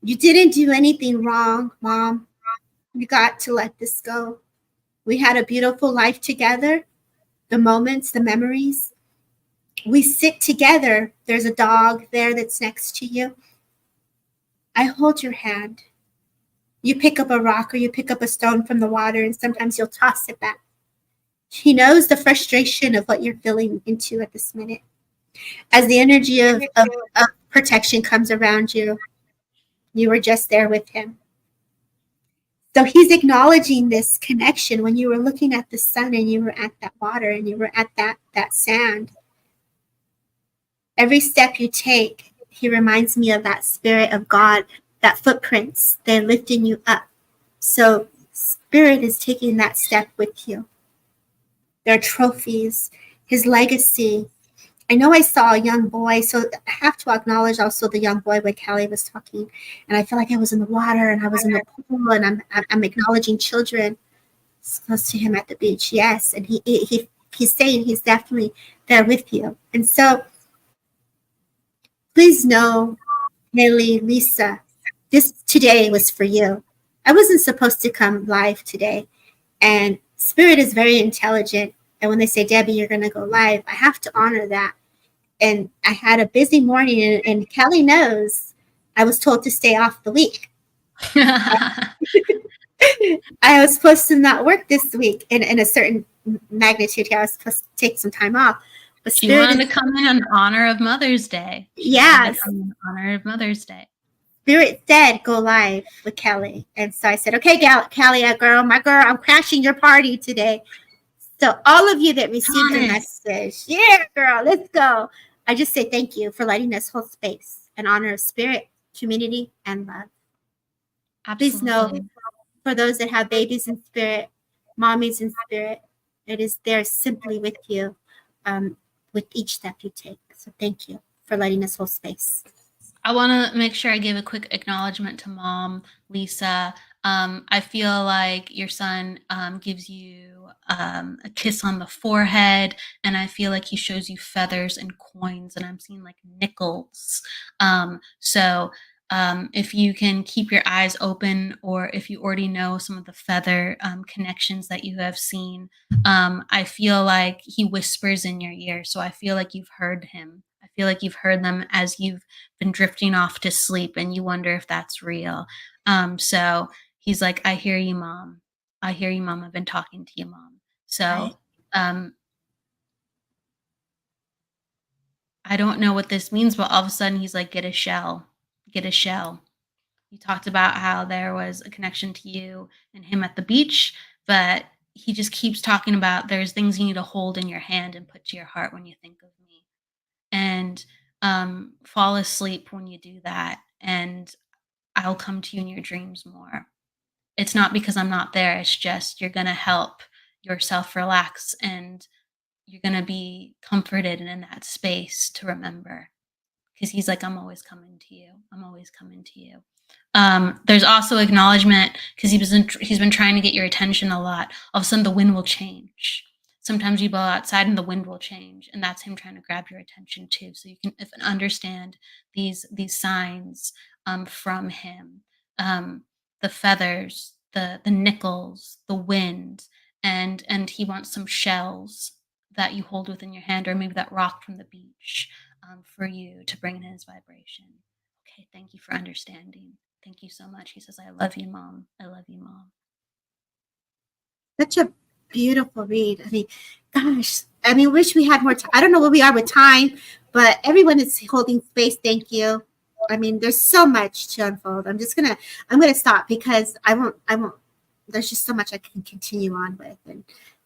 You didn't do anything wrong, Mom. You got to let this go. We had a beautiful life together, the moments, the memories. We sit together. There's a dog there that's next to you. I hold your hand. You pick up a rock or you pick up a stone from the water, and sometimes you'll toss it back. He knows the frustration of what you're feeling into at this minute. As the energy of protection comes around you, you were just there with him. So he's acknowledging this connection when you were looking at the sun and you were at that water and you were at that sand. Every step you take, he reminds me of that Spirit of God, that footprints, they're lifting you up. So Spirit is taking that step with you. There are trophies, his legacy. I know I saw a young boy, so I have to acknowledge also the young boy when Kelly was talking. And I feel like I was in the water and I was in the pool, and I'm acknowledging children close to him at the beach. Yes, and he's saying he's definitely there with you. And so please know, Haley, Lisa, this today was for you. I wasn't supposed to come live today. And Spirit is very intelligent. And when they say, Debbie, you're going to go live, I have to honor that. And I had a busy morning, and Kelly knows I was told to stay off the week. I was supposed to not work this week in a certain magnitude here. I was supposed to take some time off. But you wanted to come in honor of Mother's Day. Yes. In honor of Mother's Day. Spirit said, go live with Kelly. And so I said, okay, Kelly, my girl, I'm crashing your party today. So all of you that received the message, yeah, girl, let's go. I just say thank you for letting us hold space in honor of Spirit, community, and love. Absolutely. Please know, for those that have babies in Spirit, mommies in Spirit, it is there simply with you. with each step you take. So thank you for letting us hold space. I want to make sure I give a quick acknowledgement to Mom, Lisa. I feel like your son gives you a kiss on the forehead, and I feel like he shows you feathers and coins, and I'm seeing like nickels. So if you can keep your eyes open, or if you already know some of the feather connections that you have seen, I feel like he whispers in your ear. So I feel like you've heard him. I feel like you've heard them as you've been drifting off to sleep, and you wonder if that's real. So he's like, I hear you, Mom. I hear you, Mom. I've been talking to you, Mom. So I don't know what this means, but all of a sudden he's like, get a shell. Get a shell. You talked about how there was a connection to you and him at the beach, but he just keeps talking about there's things you need to hold in your hand and put to your heart when you think of me. And fall asleep when you do that. And I'll come to you in your dreams more. It's not because I'm not there. It's just you're going to help yourself relax, and you're going to be comforted and in that space to remember. Because he's like, I'm always coming to you. I'm always coming to you. There's also acknowledgement because he's been trying to get your attention a lot. All of a sudden, the wind will change. Sometimes you go outside and the wind will change, and that's him trying to grab your attention too. So you can understand these signs from him. The feathers, the nickels, the wind, and he wants some shells that you hold within your hand, or maybe that rock from the beach for you to bring in his vibration. Okay, thank you for understanding. Thank you so much. He says, I love you, Mom. I love you, Mom. Such a beautiful read. I mean, gosh, I mean, wish we had more time. I don't know where we are with time, but everyone is holding space. Thank you. I mean, there's so much to unfold. I'm gonna stop because I won't, there's just so much I can continue on with. And,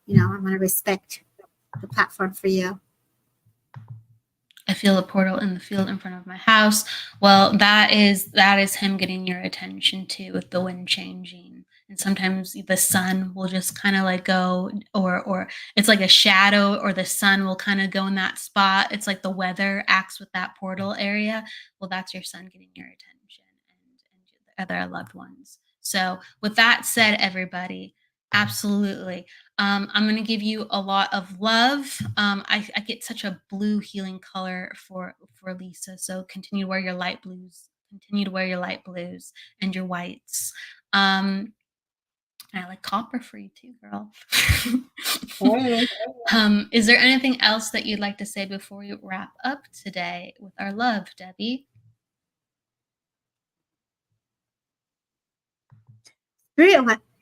I want to respect the platform for you. I feel a portal in the field in front of my house. Well, that is him getting your attention too, with the wind changing. And sometimes the sun will just kind of like go, or it's like a shadow, or the sun will kind of go in that spot. It's like the weather acts with that portal area. Well, that's your sun getting your attention, and the other loved ones. So with that said, everybody, absolutely. I'm going to give you a lot of love. I get such a blue healing color for Lisa. So continue to wear your light blues. Continue to wear your light blues and your whites. And I like copper for you too, girl. Is there anything else that you'd like to say before we wrap up today with our love, Debbie?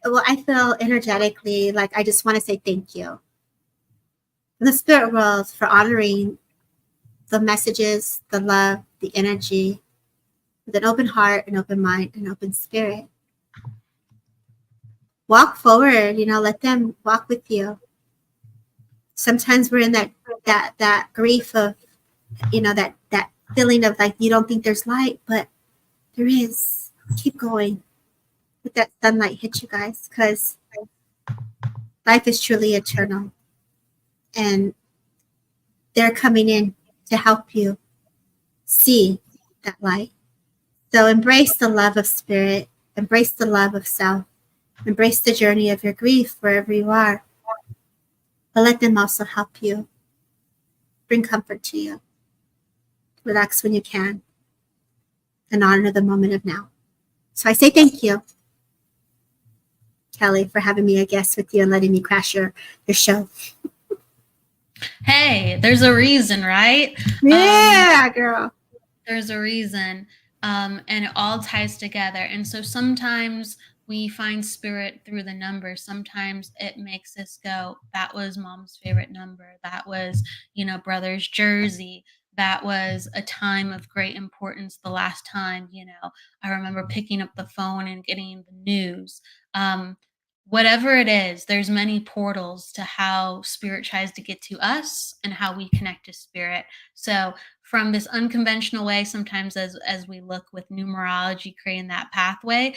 Well, I feel energetically like I just want to say thank you in the spirit world for honoring the messages, the love, the energy, with an open heart, an open mind, an open spirit. Walk forward, let them walk with you. Sometimes we're in that grief of, that feeling of like you don't think there's light, but there is. Keep going. Let that sunlight hit you guys, because life is truly eternal, and they're coming in to help you see that light. So embrace the love of spirit, embrace the love of self, embrace the journey of your grief wherever you are, but let them also help you, bring comfort to you. Relax when you can, and honor the moment of now. So I say thank you, Kelly, for having me a guest with you and letting me crash your show. Hey, there's a reason, right? Yeah, girl. There's a reason. And it all ties together. And so sometimes we find spirit through the numbers. Sometimes it makes us go, that was Mom's favorite number. That was, brother's jersey. That was a time of great importance the last time, I remember picking up the phone and getting the news. Whatever it is, there's many portals to how spirit tries to get to us and how we connect to spirit. So from this unconventional way, sometimes as we look with numerology, creating that pathway,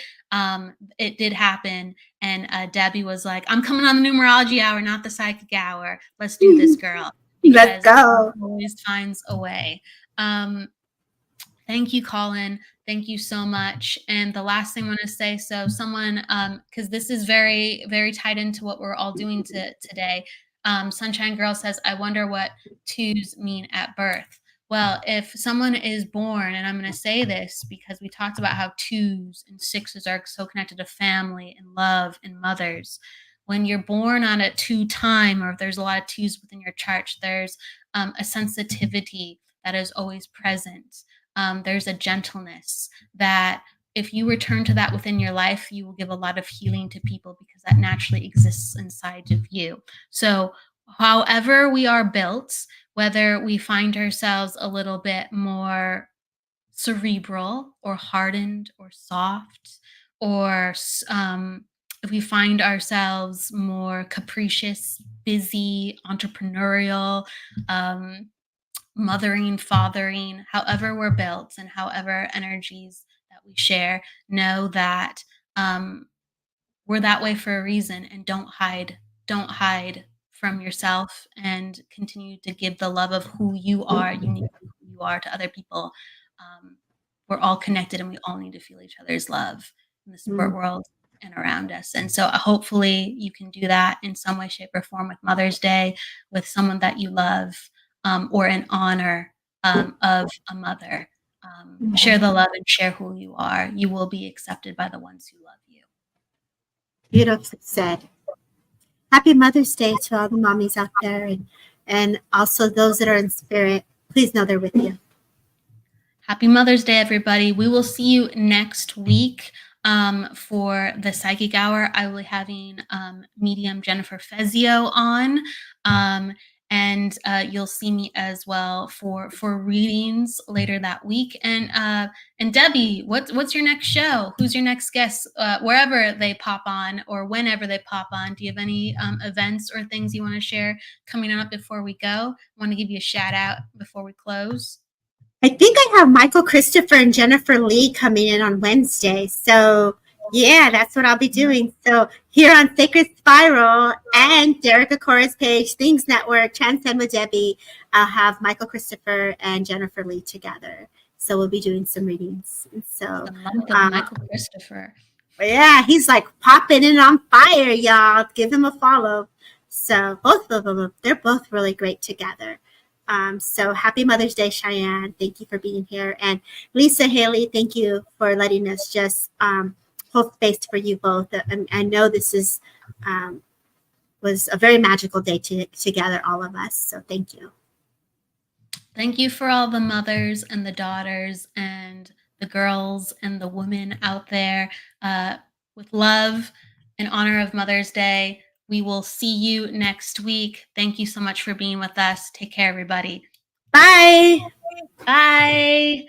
it did happen. And Debbie was like, I'm coming on the numerology hour, not the psychic hour. Let's do this, girl. Let's because go. he always finds a way. Thank you, Colin. Thank you so much. And the last thing I want to say, so someone, because this is very, very tied into what we're all doing today. Sunshine Girl says, I wonder what twos mean at birth. Well, if someone is born, and I'm going to say this because we talked about how twos and sixes are so connected to family and love and mothers. When you're born on a two time, or if there's a lot of twos within your chart, there's a sensitivity that is always present. There's a gentleness that if you return to that within your life, you will give a lot of healing to people because that naturally exists inside of you. So, however we are built, whether we find ourselves a little bit more cerebral or hardened or soft, or if we find ourselves more capricious, busy, entrepreneurial, mothering, fathering, however we're built and however energies that we share, know that we're that way for a reason, and don't hide from yourself, and continue to give the love of who you are, uniquely who you are, to other people. We're all connected, and we all need to feel each other's love in the support world and around us. And so hopefully you can do that in some way, shape, or form with Mother's Day, with someone that you love, or in honor of a mother. Share the love and share who you are. You will be accepted by the ones who love you. Beautifully said. Happy Mother's Day to all the mommies out there, and also those that are in spirit. Please know they're with you. Happy Mother's Day, everybody. We will see you next week for the Psychic Hour. I will be having medium Jennifer Fezio on. And you'll see me as well for readings later that week. And Debbie, what's your next show? Who's your next guest? Wherever they pop on, or whenever they pop on, do you have any events or things you want to share coming up before we go? I want to give you a shout out before we close. I think I have Michael Christopher and Jennifer Lee coming in on Wednesday. So yeah, that's what I'll be doing. So here on Sacred Spiral and Derek Akora's page, Things Network, Transcend with Debbie, I'll have Michael Christopher and Jennifer Lee together. So we'll be doing some readings. And so Michael Christopher. Yeah, he's like popping in on fire, y'all. Give him a follow. So both of them, they're both really great together. So happy Mother's Day, Cheyenne. Thank you for being here. And Lisa Haley, thank you for letting us just hold space for you both. I know this is was a very magical day together, all of us. So thank you. Thank you for all the mothers and the daughters and the girls and the women out there. With love, in honor of Mother's Day, we will see you next week. Thank you so much for being with us. Take care, everybody. Bye. Bye.